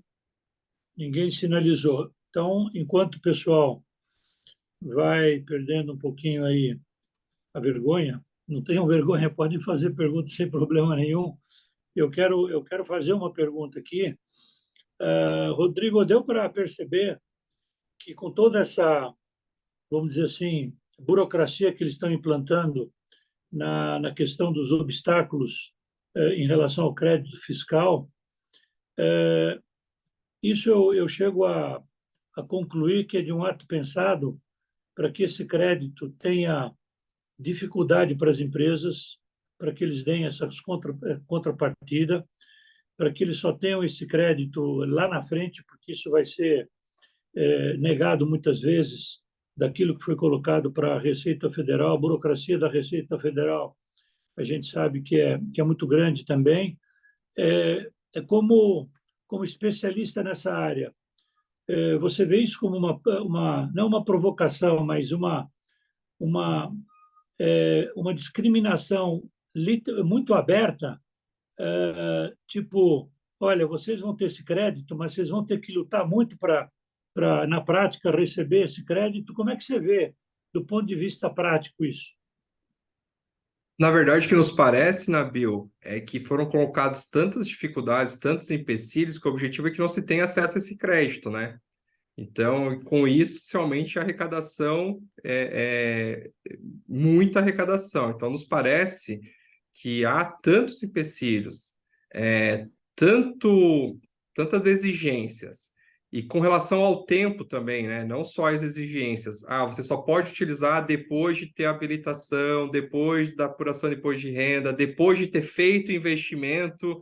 Ninguém sinalizou. Então, enquanto o pessoal vai perdendo um pouquinho aí a vergonha, não tenham vergonha, podem fazer perguntas sem problema nenhum. Eu quero fazer uma pergunta aqui. Rodrigo, deu para perceber que com toda essa, vamos dizer assim, burocracia que eles estão implantando na questão dos obstáculos em relação ao crédito fiscal, isso eu chego a concluir que é de um ato pensado para que esse crédito tenha dificuldade para as empresas, para que eles deem essas contrapartida, para que eles só tenham esse crédito lá na frente, porque isso vai ser negado muitas vezes daquilo que foi colocado para a Receita Federal, a burocracia da Receita Federal, a gente sabe que é muito grande também. Como especialista nessa área, você vê isso como não uma provocação, mas uma discriminação muito aberta, tipo, olha, vocês vão ter esse crédito, mas vocês vão ter que lutar muito para, na prática, receber esse crédito. Como é que você vê, do ponto de vista prático, isso? Na verdade, o que nos parece, Nabil, é que foram colocadas tantas dificuldades, tantos empecilhos, que o objetivo é que não se tenha acesso a esse crédito, né? Então, com isso, se aumente a arrecadação, muita arrecadação. Então, nos parece que há tantos empecilhos, tantas exigências, e com relação ao tempo também, né? Não só as exigências. Você só pode utilizar depois de ter habilitação, depois da apuração de imposto de renda, depois de ter feito investimento,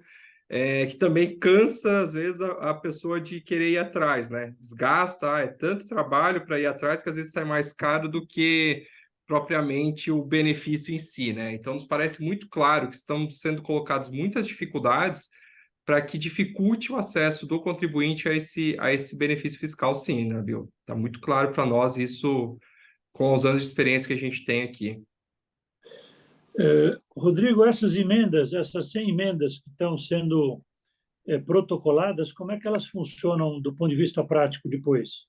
que também cansa, às vezes, a pessoa de querer ir atrás, né? Desgasta, é tanto trabalho para ir atrás que às vezes sai mais caro do que propriamente o benefício em si, né? Então, nos parece muito claro que estão sendo colocadas muitas dificuldades para que dificulte o acesso do contribuinte a esse benefício fiscal, sim, né, Bill? Está muito claro para nós isso com os anos de experiência que a gente tem aqui. Rodrigo, essas 100 emendas que estão sendo protocoladas, como é que elas funcionam do ponto de vista prático depois?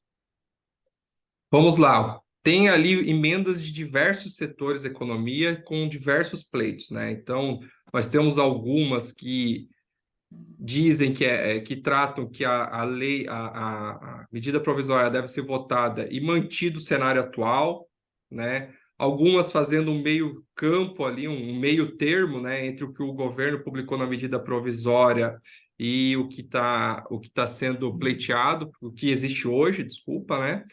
Vamos lá. Tem ali emendas de diversos setores da economia com diversos pleitos, né? Então, nós temos algumas que dizem que tratam que a lei, a medida provisória deve ser votada e mantido o cenário atual, né? Algumas fazendo um meio campo ali, um meio termo, né, entre o que o governo publicou na medida provisória e o que tá sendo pleiteado, o que existe hoje, desculpa, né?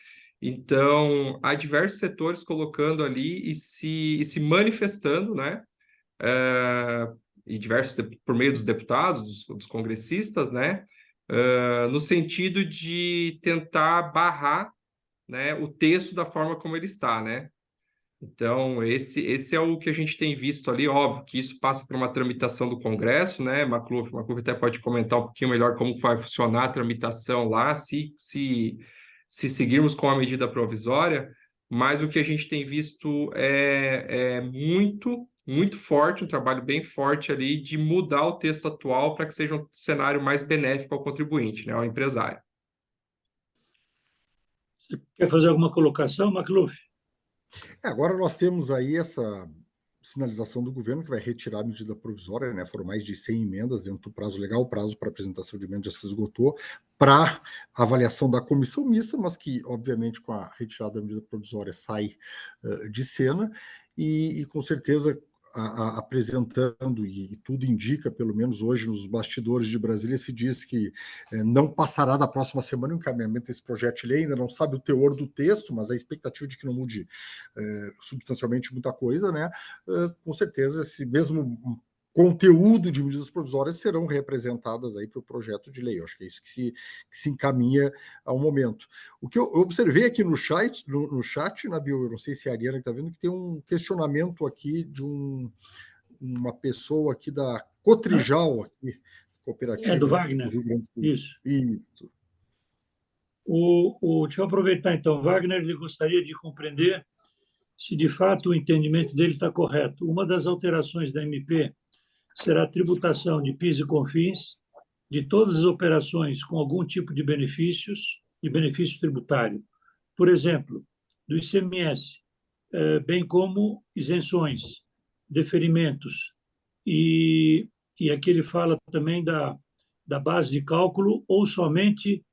Então, há diversos setores colocando ali e se manifestando, né? E por meio dos deputados, dos congressistas, né? No sentido de tentar barrar, né, o texto da forma como ele está, né? Então, esse é o que a gente tem visto ali. Óbvio que isso passa por uma tramitação do Congresso, né? Macluf até pode comentar um pouquinho melhor como vai funcionar a tramitação lá, se seguirmos com a medida provisória, mas o que a gente tem visto é muito forte, um trabalho bem forte ali de mudar o texto atual para que seja um cenário mais benéfico ao contribuinte, né, ao empresário. Você quer fazer alguma colocação, Macluf? Agora nós temos aí essa sinalização do governo que vai retirar a medida provisória, né? Foram mais de 100 emendas dentro do prazo legal, o prazo para apresentação de emendas já se esgotou, para avaliação da comissão mista, mas que, obviamente, com a retirada da medida provisória sai de cena, e com certeza apresentando, e tudo indica, pelo menos hoje nos bastidores de Brasília, se diz que não passará da próxima semana o encaminhamento desse projeto de lei, ainda não sabe o teor do texto, mas a expectativa de que não mude substancialmente muita coisa, né? Com certeza, esse mesmo conteúdo de medidas provisórias serão representadas aí para o projeto de lei. Eu acho que é isso que se encaminha ao momento. O que eu observei aqui no chat, Nabil, eu não sei se é a Ariana que está vendo, que tem um questionamento aqui de uma pessoa aqui da Cotrijal, aqui, cooperativa do Wagner. do Rio Grande do Sul. Isso. Deixa eu aproveitar, então. Wagner, ele gostaria de compreender se, de fato, o entendimento dele está correto. Uma das alterações da MP será a tributação de PIS e COFINS de todas as operações com algum tipo de benefício tributário. Por exemplo, do ICMS, bem como isenções, deferimentos. E aqui ele fala também da base de cálculo, ou somente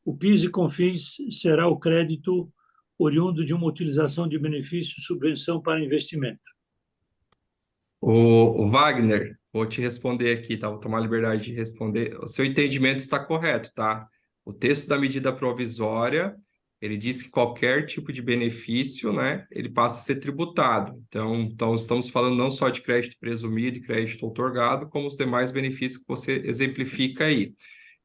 o PIS e COFINS será o crédito oriundo de uma utilização de benefício, subvenção para investimento. O Wagner, vou te responder aqui, tá? Vou tomar a liberdade de responder. O seu entendimento está correto, tá? O texto da medida provisória, ele diz que qualquer tipo de benefício, né, ele passa a ser tributado. Então estamos falando não só de crédito presumido e crédito outorgado, como os demais benefícios que você exemplifica aí.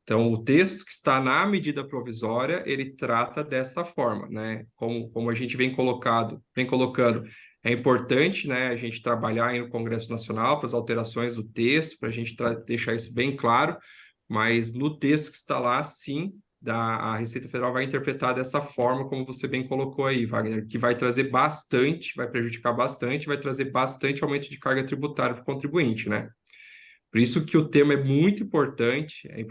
Então, o texto que está na medida provisória, ele trata dessa forma, né? Como a gente vem colocando, é importante, né, a gente trabalhar aí no Congresso Nacional para as alterações do texto, para a gente deixar isso bem claro, mas no texto que está lá, sim, a Receita Federal vai interpretar dessa forma, como você bem colocou aí, Wagner, que vai trazer bastante, vai prejudicar bastante, vai trazer bastante aumento de carga tributária para o contribuinte, né? Por isso que o tema é muito importante, é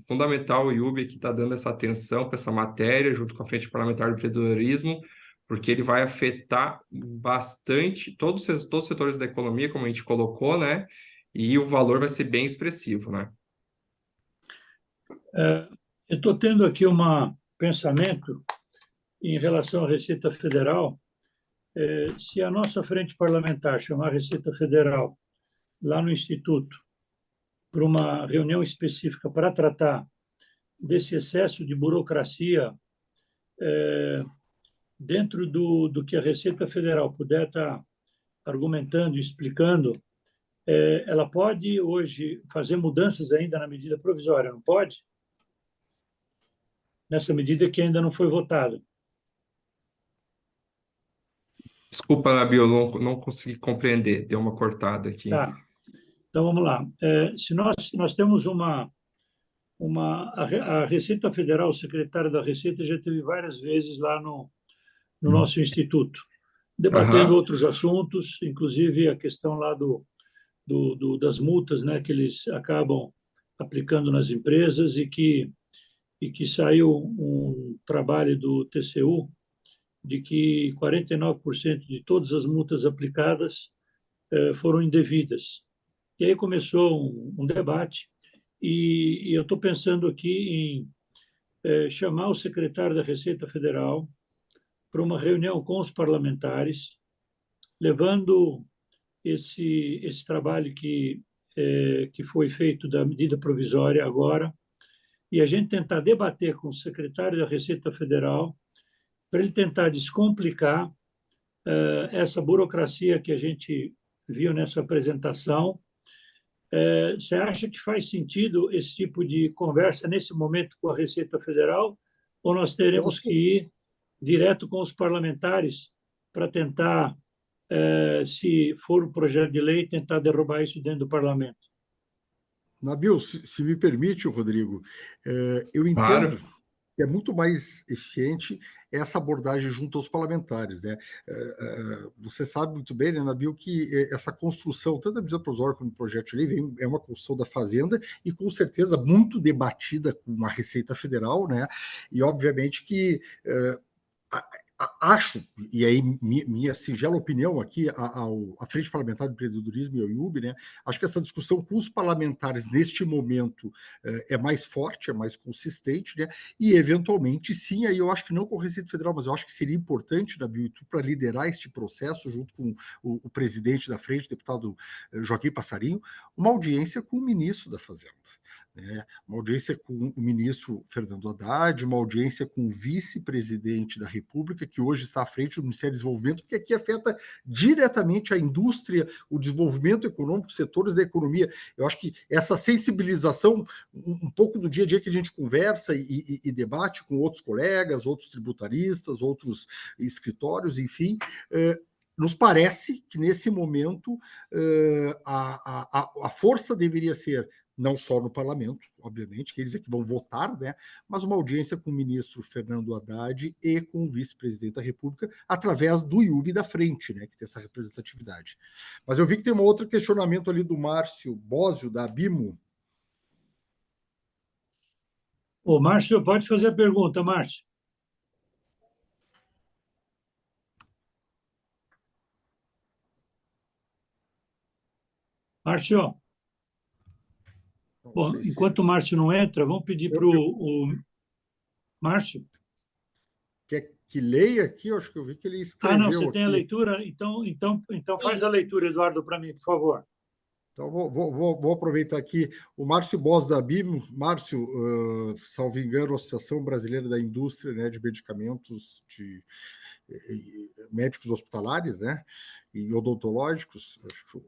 fundamental o IUB que está dando essa atenção para essa matéria, junto com a Frente Parlamentar do Empreendedorismo, porque ele vai afetar bastante todos os setores da economia, como a gente colocou, né? E o valor vai ser bem expressivo, né? Eu estou tendo aqui um pensamento em relação à Receita Federal. Se a nossa frente parlamentar chamar a Receita Federal lá no Instituto para uma reunião específica para tratar desse excesso de burocracia dentro do que a Receita Federal puder estar argumentando e explicando, ela pode hoje fazer mudanças ainda na medida provisória, não pode? Nessa medida que ainda não foi votada. Desculpa, Nabil, não consegui compreender, deu uma cortada aqui. Tá. Então, vamos lá. Se nós temos a Receita Federal, o secretário da Receita já esteve várias vezes lá no nosso instituto, debatendo outros assuntos, inclusive a questão lá das multas, né, que eles acabam aplicando nas empresas e que saiu um trabalho do TCU de que 49% de todas as multas aplicadas foram indevidas. E aí começou um debate e eu estou pensando aqui em chamar o secretário da Receita Federal para uma reunião com os parlamentares, levando esse trabalho que foi feito da medida provisória agora, e a gente tentar debater com o secretário da Receita Federal para ele tentar descomplicar essa burocracia que a gente viu nessa apresentação. Você acha que faz sentido esse tipo de conversa nesse momento com a Receita Federal, ou nós teremos que ir direto com os parlamentares para tentar, se for um projeto de lei, tentar derrubar isso dentro do parlamento? Nabil, se me permite, Rodrigo, eu entendo Claro. que é muito mais eficiente essa abordagem junto aos parlamentares, né? Você sabe muito bem, né, Nabil, que essa construção, tanto da medida provisória como do projeto de lei, é uma construção da Fazenda e, com certeza, muito debatida com a Receita Federal, né? E, obviamente, que Acho, e aí minha singela opinião aqui, a Frente Parlamentar do Empreendedorismo e ao IUB, né, acho que essa discussão com os parlamentares neste momento é mais forte, é mais consistente, né, e eventualmente, sim, aí eu acho que não com o Receita Federal, mas eu acho que seria importante, na Bioitu, para liderar este processo, junto com o presidente da frente, o deputado Joaquim Passarinho, uma audiência com o ministro da Fazenda. Né, uma audiência com o ministro Fernando Haddad, uma audiência com o vice-presidente da República, que hoje está à frente do Ministério do Desenvolvimento, que aqui afeta diretamente a indústria, o desenvolvimento econômico, setores da economia. Eu acho que essa sensibilização, um pouco do dia a dia que a gente conversa e debate com outros colegas, outros tributaristas, outros escritórios, enfim, nos parece que, nesse momento, a força deveria ser não só no parlamento, obviamente, que eles é que vão votar, né, mas uma audiência com o ministro Fernando Haddad e com o vice-presidente da República, através do IUB da frente, né, que tem essa representatividade. Mas eu vi que tem um outro questionamento ali do Márcio Bósio, da Abimo. Ô, Márcio, pode fazer a pergunta, Márcio. Márcio. Bom, enquanto o Márcio não entra, vamos pedir para o Márcio. Quer que leia aqui? Eu acho que eu vi que ele escreveu. Não, você tem a aqui. leitura? Então faz a leitura, Eduardo, para mim, por favor. Então, vou aproveitar aqui o Márcio Bos da BIM. Márcio, salvo engano, Associação Brasileira da Indústria, né, de Medicamentos de médicos hospitalares, né, e odontológicos, acho que o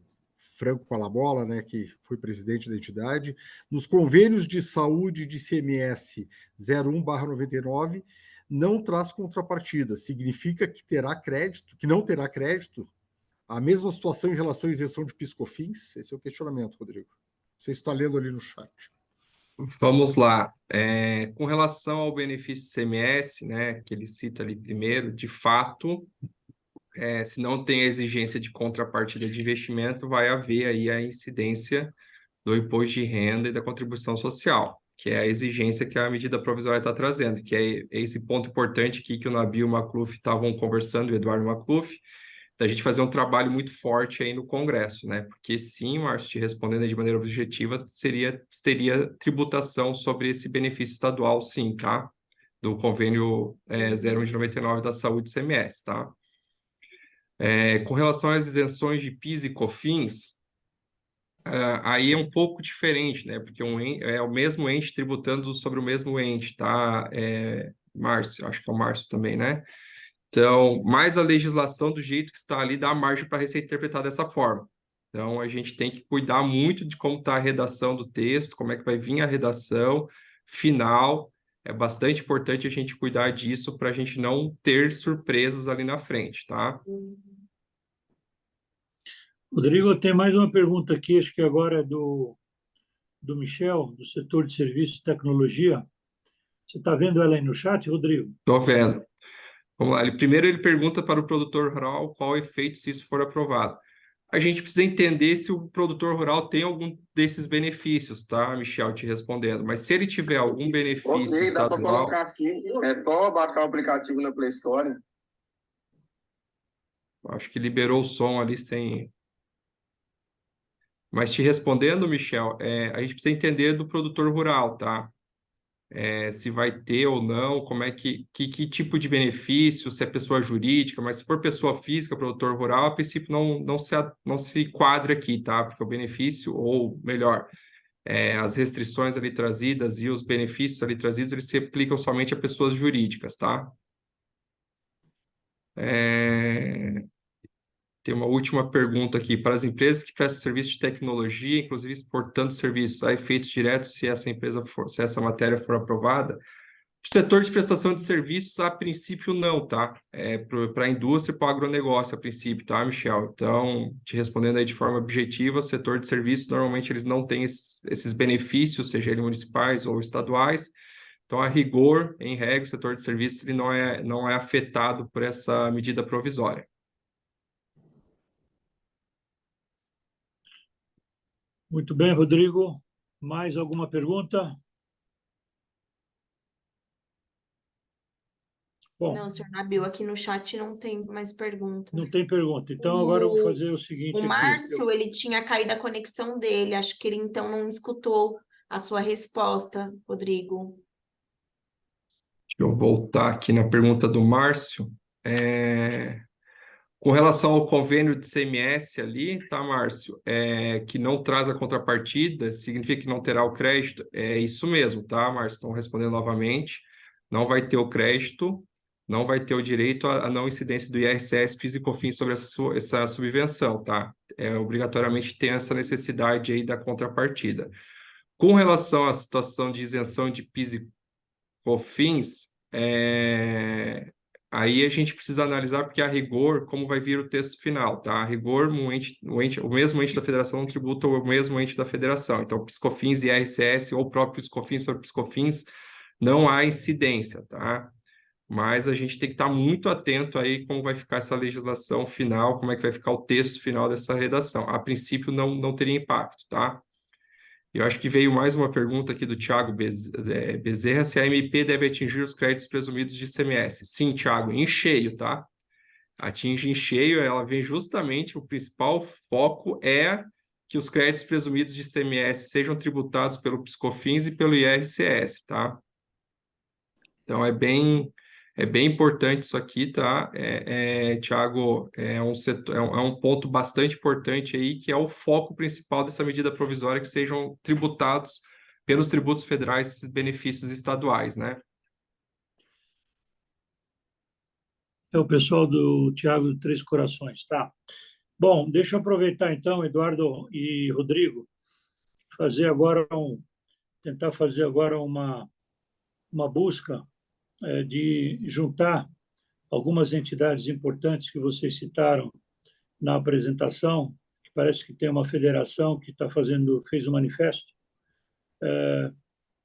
Franco Palabola, né, que foi presidente da entidade, nos convênios de saúde de ICMS 01/99, não traz contrapartida. Significa que terá crédito, que não terá crédito? A mesma situação em relação à isenção de PIS/COFINS? Esse é o questionamento, Rodrigo. Você está lendo ali no chat. Vamos lá. Com relação ao benefício ICMS, né, que ele cita ali primeiro, de fato, se não tem a exigência de contrapartida de investimento, vai haver aí a incidência do imposto de renda e da contribuição social, que é a exigência que a medida provisória está trazendo, que é esse ponto importante aqui que o Nabil e o Macluf estavam conversando, o Eduardo Macluf, da gente fazer um trabalho muito forte aí no Congresso, né? Porque sim, Márcio, te respondendo de maneira objetiva, teria tributação sobre esse benefício estadual, sim, tá? Do convênio 01 de 99 da saúde CMS, tá? Com relação às isenções de PIS e COFINS, aí é um pouco diferente, né? Porque é o mesmo ente tributando sobre o mesmo ente, tá? Márcio, acho que é o Márcio também, né? Então, mais a legislação do jeito que está ali dá margem para a Receita interpretar dessa forma. Então, a gente tem que cuidar muito de como está a redação do texto, como é que vai vir a redação final. É bastante importante a gente cuidar disso para a gente não ter surpresas ali na frente, tá? Rodrigo, tem mais uma pergunta aqui, acho que agora é do Michel, do setor de serviços e tecnologia. Você está vendo ela aí no chat, Rodrigo? Estou vendo. Vamos lá. Primeiro ele pergunta para o produtor rural qual o efeito se isso for aprovado. A gente precisa entender se o produtor rural tem algum desses benefícios, tá, Michel, te respondendo. Mas se ele tiver algum benefício estadual... Dá para colocar assim, é só baixar o aplicativo na Play Store. Acho que liberou o som ali sem... Mas te respondendo, Michel, a gente precisa entender do produtor rural, tá? Se vai ter ou não, como é que tipo de benefício, se é pessoa jurídica, mas se for pessoa física, produtor rural, a princípio não se enquadra aqui, tá? Porque o benefício, ou melhor, as restrições ali trazidas e os benefícios ali trazidos, eles se aplicam somente a pessoas jurídicas, tá? Tem uma última pergunta aqui. Para as empresas que prestam serviço de tecnologia, inclusive exportando serviços, há efeitos diretos se essa matéria for aprovada? O setor de prestação de serviços, a princípio, não, tá? Para a indústria e para o agronegócio, a princípio, tá, Michel? Então, te respondendo aí de forma objetiva, o setor de serviços, normalmente, eles não têm esses benefícios, seja eles municipais ou estaduais. Então, a rigor, em regra, o setor de serviços ele não é afetado por essa medida provisória. Muito bem, Rodrigo. Mais alguma pergunta? Bom, Não, senhor Nabil, aqui no chat não tem mais perguntas. não tem pergunta. Então, agora eu vou fazer o seguinte O aqui. Márcio, ele tinha caído a conexão dele. Acho que ele, então, não escutou a sua resposta, Rodrigo. Deixa eu voltar aqui na pergunta do Márcio. Com relação ao convênio de CMS ali, tá, Márcio? Que não traz a contrapartida, significa que não terá o crédito? É isso mesmo, tá, Márcio? Estão respondendo novamente. Não vai ter o crédito, não vai ter o direito à não incidência do IRCS, PIS e COFINS sobre essa subvenção, tá? Obrigatoriamente tem essa necessidade aí da contrapartida. Com relação à situação de isenção de PIS e COFINS, aí a gente precisa analisar, porque a rigor, como vai vir o texto final, tá? A rigor, o mesmo ente da federação não tributa o mesmo ente da federação. Então, PIS/COFINS e IRCS, ou próprio PIS/COFINS sobre PIS/COFINS, não há incidência, tá? Mas a gente tem que estar muito atento aí como vai ficar essa legislação final, como é que vai ficar o texto final dessa redação. A princípio, não teria impacto, tá? Eu acho que veio mais uma pergunta aqui do Thiago Bezerra, se a MP deve atingir os créditos presumidos de ICMS. Sim, Thiago, em cheio, tá? Atinge em cheio, ela vem justamente, o principal foco é que os créditos presumidos de ICMS sejam tributados pelo PIS/COFINS e pelo IRCS, tá? Então, é bem importante isso aqui, tá? Thiago, é um ponto bastante importante aí, que é o foco principal dessa medida provisória, que sejam tributados pelos tributos federais esses benefícios estaduais, né? É o pessoal do Tiago de Três Corações, tá? Bom, deixa eu aproveitar então, Eduardo e Rodrigo, tentar fazer agora uma busca de juntar algumas entidades importantes que vocês citaram na apresentação, que parece que tem uma federação que fez um manifesto.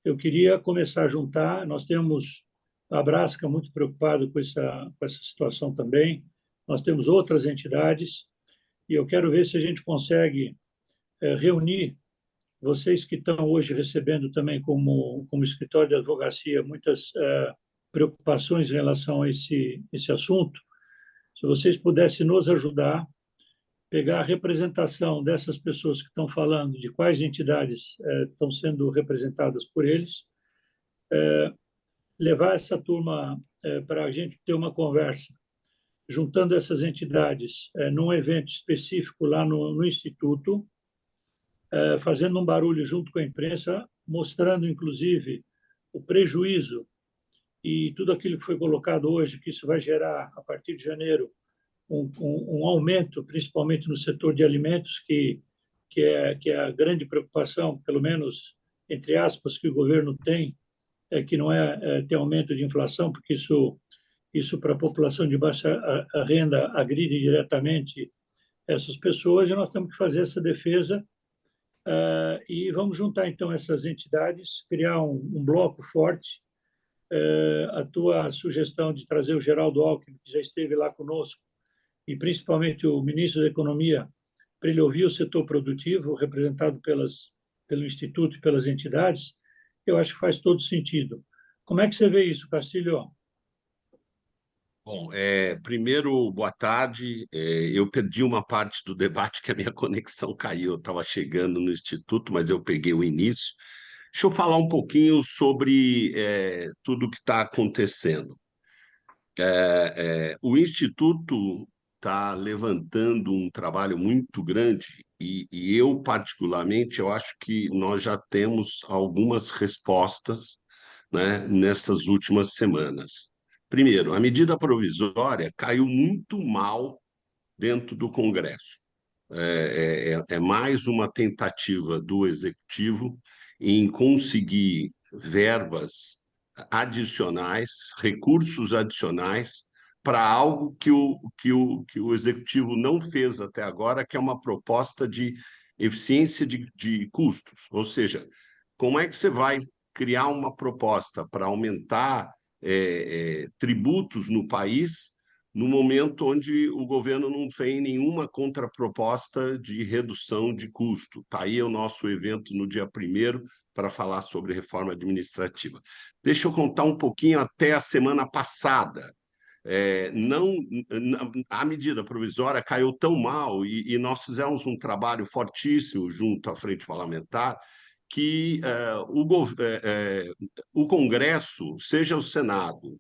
Eu queria começar a juntar, nós temos a Brasca muito preocupada com essa situação também, nós temos outras entidades, e eu quero ver se a gente consegue reunir vocês que estão hoje recebendo também como escritório de advocacia muitas preocupações em relação a esse assunto, se vocês pudessem nos ajudar, pegar a representação dessas pessoas que estão falando, de quais entidades estão sendo representadas por eles, levar essa turma para a gente ter uma conversa, juntando essas entidades num evento específico lá no Instituto, fazendo um barulho junto com a imprensa, mostrando, inclusive, o prejuízo e tudo aquilo que foi colocado hoje, que isso vai gerar, a partir de janeiro, um aumento, principalmente no setor de alimentos, que é a grande preocupação, pelo menos, entre aspas, que o governo tem, que não é ter aumento de inflação, porque isso para a população de baixa renda agride diretamente essas pessoas, e nós temos que fazer essa defesa e vamos juntar, então, essas entidades, criar um bloco forte. A tua sugestão de trazer o Geraldo Alckmin, que já esteve lá conosco, e principalmente o ministro da Economia, para ele ouvir o setor produtivo, representado pelo Instituto e pelas entidades, eu acho que faz todo sentido. Como é que você vê isso, Castilho? Bom, primeiro, boa tarde. Eu perdi uma parte do debate que a minha conexão caiu. Eu estava chegando no Instituto, mas eu peguei o início. Deixa eu falar um pouquinho sobre tudo o que está acontecendo. O Instituto está levantando um trabalho muito grande e eu, particularmente, eu acho que nós já temos algumas respostas, né, nessas últimas semanas. Primeiro, a medida provisória caiu muito mal dentro do Congresso. É mais uma tentativa do Executivo em conseguir verbas adicionais, recursos adicionais, para algo que o Executivo não fez até agora, que é uma proposta de eficiência de custos. Ou seja, como é que você vai criar uma proposta para aumentar tributos no país no momento onde o governo não fez nenhuma contraproposta de redução de custo? Está aí o nosso evento no dia 1º para falar sobre reforma administrativa. Deixa eu contar um pouquinho até a semana passada. a medida provisória caiu tão mal e nós fizemos um trabalho fortíssimo junto à frente parlamentar que o Congresso, seja o Senado,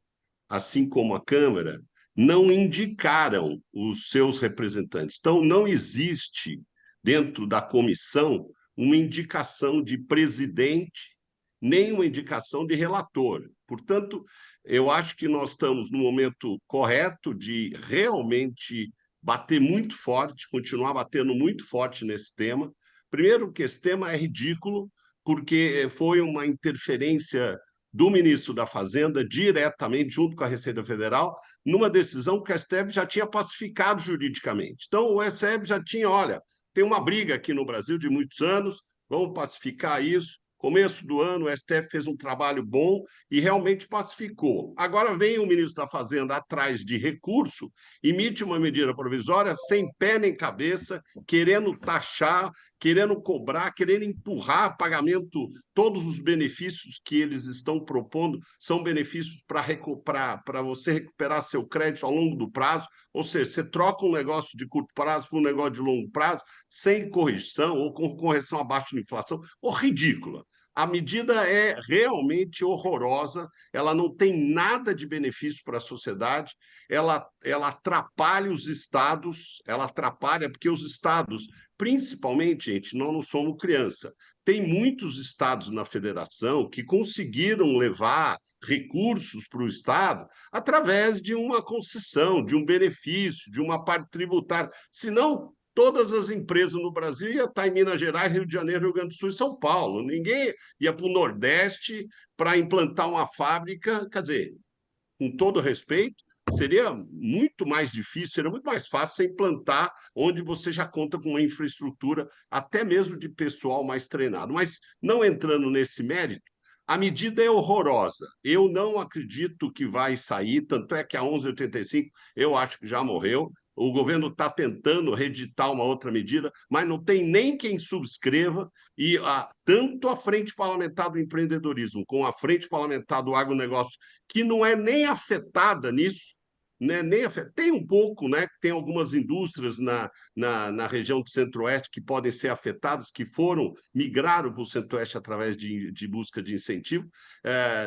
assim como a Câmara, não indicaram os seus representantes. Então, não existe dentro da comissão uma indicação de presidente, nem uma indicação de relator. Portanto, eu acho que nós estamos no momento correto de realmente bater muito forte, continuar batendo muito forte nesse tema. Primeiro, que esse tema é ridículo, porque foi uma interferência do ministro da Fazenda diretamente, junto com a Receita Federal, numa decisão que o STF já tinha pacificado juridicamente. Então, o STF já tinha, olha, tem uma briga aqui no Brasil de muitos anos, vamos pacificar isso. Começo do ano, o STF fez um trabalho bom e realmente pacificou. Agora vem o ministro da Fazenda atrás de recurso, emite uma medida provisória sem pé nem cabeça, querendo taxar, querendo cobrar, querendo empurrar pagamento. Todos os benefícios que eles estão propondo são benefícios para você recuperar seu crédito ao longo do prazo, ou seja, você troca um negócio de curto prazo por um negócio de longo prazo, sem correção ou com correção abaixo da inflação, ou ridícula. A medida é realmente horrorosa, ela não tem nada de benefício para a sociedade, ela atrapalha os estados, ela atrapalha, porque os estados, principalmente, gente, nós não somos criança, tem muitos estados na federação que conseguiram levar recursos para o estado através de uma concessão, de um benefício, de uma parte tributária, senão todas as empresas no Brasil iam estar em Minas Gerais, Rio de Janeiro, Rio Grande do Sul e São Paulo. Ninguém ia para o Nordeste para implantar uma fábrica. Quer dizer, com todo respeito, seria muito mais difícil, seria muito mais fácil você implantar onde você já conta com uma infraestrutura, até mesmo de pessoal mais treinado. Mas, não entrando nesse mérito, a medida é horrorosa. Eu não acredito que vai sair, tanto é que a 1185 eu acho que já morreu. O governo está tentando reeditar uma outra medida, mas não tem nem quem subscreva, e tanto a Frente Parlamentar do Empreendedorismo como a Frente Parlamentar do Agronegócio, que não é nem afetada nisso, né? Tem um pouco, né? Tem algumas indústrias na região do Centro-Oeste que podem ser afetadas, que migraram para o Centro-Oeste através de busca de incentivo.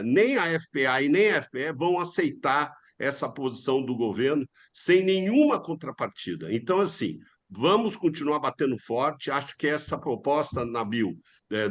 Nem a FPA e nem a FPE vão aceitar essa posição do governo sem nenhuma contrapartida. Então, assim, vamos continuar batendo forte. Acho que essa proposta, Nabil,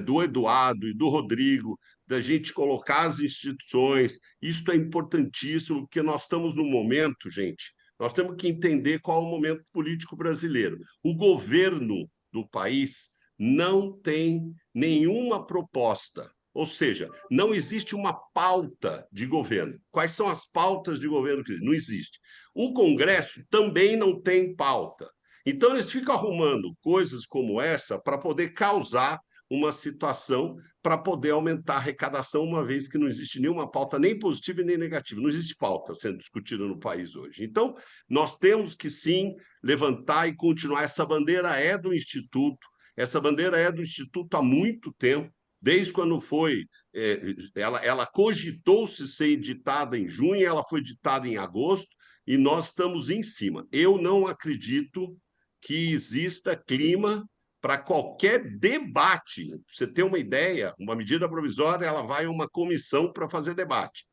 do Eduardo e do Rodrigo, da gente colocar as instituições, isso é importantíssimo, porque nós estamos num momento, gente, nós temos que entender qual é o momento político brasileiro. O governo do país não tem nenhuma proposta, ou seja, não existe uma pauta de governo. Quais são as pautas de governo? Não existe. O Congresso também não tem pauta. Então, eles ficam arrumando coisas como essa para poder causar uma situação para poder aumentar a arrecadação, uma vez que não existe nenhuma pauta, nem positiva e nem negativa. Não existe pauta sendo discutida no país hoje. Então, nós temos que, sim, levantar e continuar. Essa bandeira é do Instituto, essa bandeira é do Instituto há muito tempo, desde quando foi... ela cogitou-se ser editada em junho, ela foi editada em agosto, e nós estamos em cima. Eu não acredito que exista clima para qualquer debate. Pra você ter uma ideia, uma medida provisória, ela vai a uma comissão para fazer debate.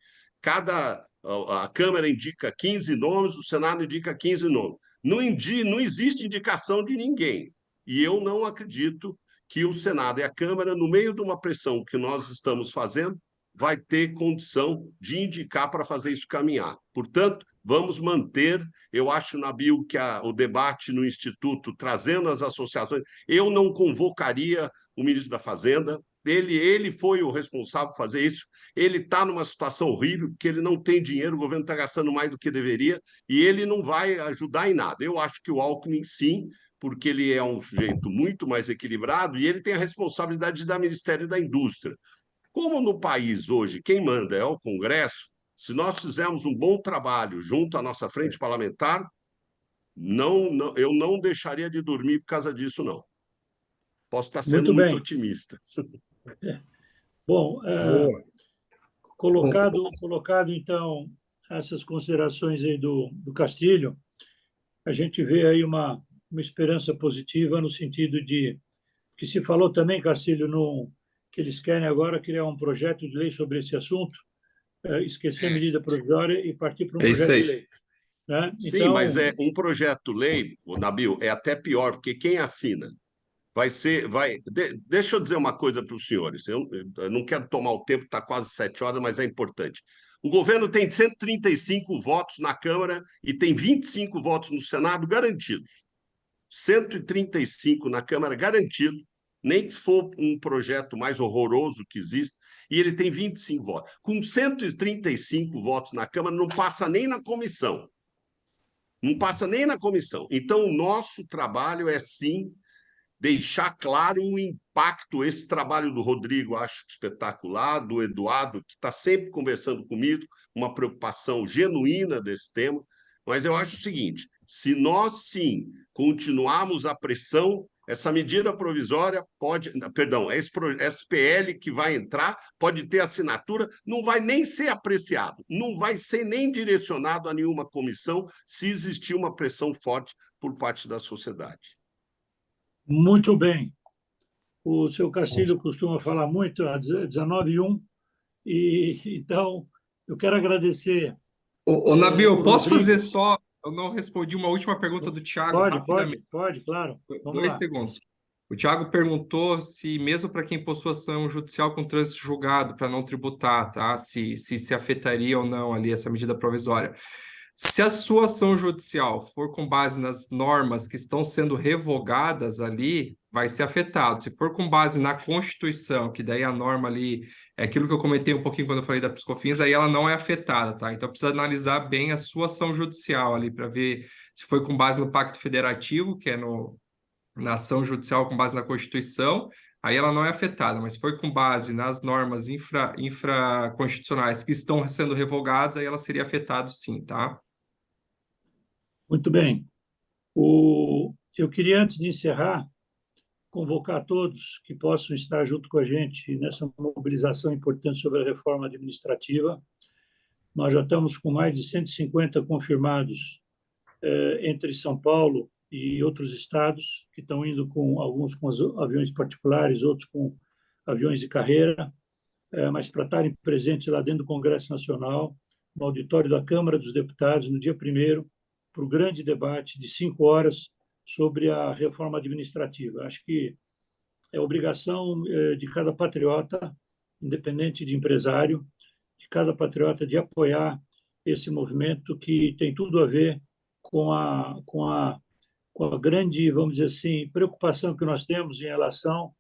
A Câmara indica 15 nomes, o Senado indica 15 nomes. Não existe indicação de ninguém. E eu não acredito que o Senado e a Câmara, no meio de uma pressão que nós estamos fazendo, vai ter condição de indicar para fazer isso caminhar. Portanto, vamos manter, eu acho, Nabil, que o debate no Instituto, trazendo as associações, eu não convocaria o ministro da Fazenda, ele foi o responsável por fazer isso, ele está numa situação horrível, porque ele não tem dinheiro, o governo está gastando mais do que deveria, e ele não vai ajudar em nada. Eu acho que o Alckmin, sim, porque ele é um sujeito muito mais equilibrado, e ele tem a responsabilidade de dar Ministério da Indústria. Como no país hoje quem manda é o Congresso, se nós fizermos um bom trabalho junto à nossa frente parlamentar, eu não deixaria de dormir por causa disso, não. Posso estar sendo muito otimista. Bom, colocado então essas considerações aí do Castilho, a gente vê aí uma esperança positiva no sentido de que se falou também, Castilho, que eles querem agora criar um projeto de lei sobre esse assunto, esquecer a medida provisória e partir para um É isso projeto de aí. lei. Né? Sim, Então, mas é um projeto-lei, Nabil, é até pior, porque quem assina deixa eu dizer uma coisa para os senhores. Eu não quero tomar o tempo, está quase 7 horas, mas é importante. O governo tem 135 votos na Câmara e tem 25 votos no Senado garantidos. 135 na Câmara garantido, nem que for um projeto mais horroroso que existe, e ele tem 25 votos. Com 135 votos na Câmara, não passa nem na comissão. Não passa nem na comissão. Então, o nosso trabalho é, sim, deixar claro o impacto. Esse trabalho do Rodrigo, acho espetacular, do Eduardo, que está sempre conversando comigo, uma preocupação genuína desse tema, mas eu acho o seguinte, se nós, sim, continuarmos a pressão, essa medida provisória pode, perdão, esse SPL que vai entrar, pode ter assinatura, não vai nem ser apreciado, não vai ser nem direcionado a nenhuma comissão se existir uma pressão forte por parte da sociedade. muito bem. O seu Castilho costuma falar muito, às 19h01, e então eu quero agradecer. Ô, Nabil, posso Rodrigo. fazer só... Eu não respondi uma última pergunta do Thiago, rapidamente. Pode, claro. Vamos 2 lá. segundos. O Thiago perguntou se, mesmo para quem possui ação judicial com trânsito julgado, para não tributar, tá? Se afetaria ou não ali essa medida provisória. Se a sua ação judicial for com base nas normas que estão sendo revogadas ali, vai ser afetado. Se for com base na Constituição, que daí a norma ali é aquilo que eu comentei um pouquinho quando eu falei da PiscoFins, aí ela não é afetada, tá? Então precisa analisar bem a sua ação judicial ali para ver se foi com base no Pacto Federativo, que é na ação judicial com base na Constituição, aí ela não é afetada, mas se foi com base nas normas infraconstitucionais que estão sendo revogadas, aí ela seria afetada sim, tá? Muito bem. Eu queria, antes de encerrar, convocar todos que possam estar junto com a gente nessa mobilização importante sobre a reforma administrativa. Nós já estamos com mais de 150 confirmados entre São Paulo e outros estados, que estão indo alguns com aviões particulares, outros com aviões de carreira, mas para estarem presentes lá dentro do Congresso Nacional, no auditório da Câmara dos Deputados, no dia 1º, para o grande debate de 5 horas sobre a reforma administrativa. Acho que é obrigação de cada patriota, independente de empresário, de cada patriota de apoiar esse movimento que tem tudo a ver com a grande, vamos dizer assim, preocupação que nós temos em relação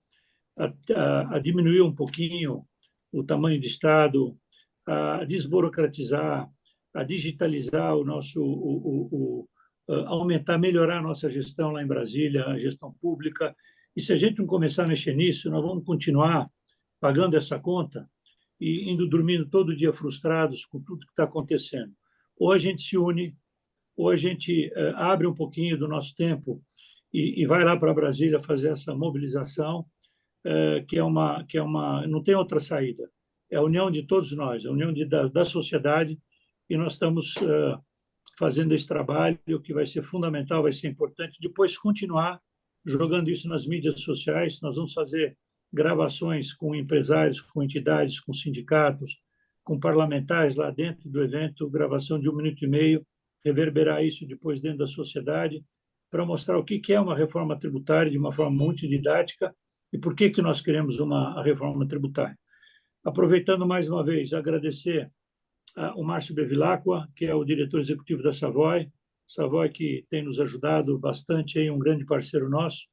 a diminuir um pouquinho o tamanho do Estado, a desburocratizar, a digitalizar o nosso, aumentar, melhorar a nossa gestão lá em Brasília, a gestão pública. E se a gente não começar a mexer nisso, nós vamos continuar pagando essa conta e indo dormindo todo dia frustrados com tudo que está acontecendo. Ou a gente se une, ou a gente abre um pouquinho do nosso tempo e vai lá para Brasília fazer essa mobilização, que é uma, não tem outra saída. É a união de todos nós, a união da sociedade, e nós estamos fazendo esse trabalho que vai ser fundamental, vai ser importante. Depois continuar jogando isso nas mídias sociais. Nós vamos fazer gravações com empresários, com entidades, com sindicatos, com parlamentares lá dentro do evento, gravação de 1 minuto e meio, reverberar isso depois dentro da sociedade, para mostrar o que é uma reforma tributária de uma forma muito didática e por que nós queremos uma reforma tributária. Aproveitando mais uma vez, agradecer o Márcio Bevilacqua, que é o diretor executivo da Savoy, que tem nos ajudado bastante, aí, um grande parceiro nosso,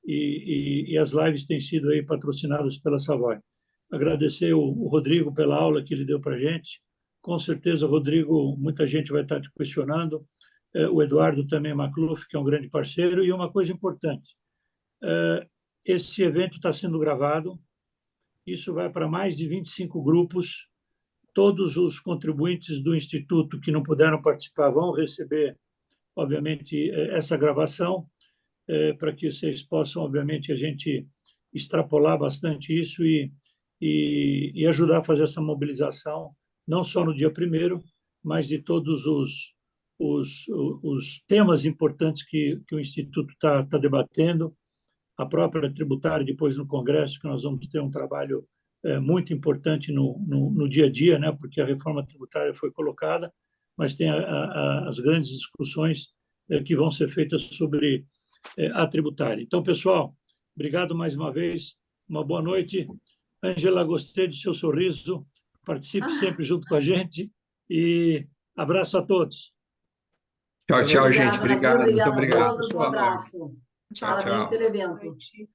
e as lives têm sido aí patrocinadas pela Savoy. Agradecer o Rodrigo pela aula que ele deu para a gente. Com certeza, Rodrigo, muita gente vai estar te questionando. O Eduardo também, Macluf, que é um grande parceiro. E uma coisa importante, esse evento está sendo gravado, isso vai para mais de 25 grupos. Todos os contribuintes do Instituto que não puderam participar vão receber, obviamente, essa gravação, para que vocês possam, obviamente, a gente extrapolar bastante isso e ajudar a fazer essa mobilização, não só no dia 1º, mas de todos os temas importantes que o Instituto está debatendo, a própria tributária, depois no Congresso, que nós vamos ter um trabalho muito importante no dia a dia, né? Porque a reforma tributária foi colocada, mas tem as grandes discussões que vão ser feitas sobre a tributária. Então, pessoal, obrigado mais uma vez, uma boa noite. Ângela, gostei do seu sorriso, participe sempre junto com a gente e abraço a todos. Tchau, tchau, gente. Obrigada, Obrigado. Muito obrigada a obrigado. todos. Um Boa noite. abraço. Tchau, Parabéns tchau. pelo evento. noite.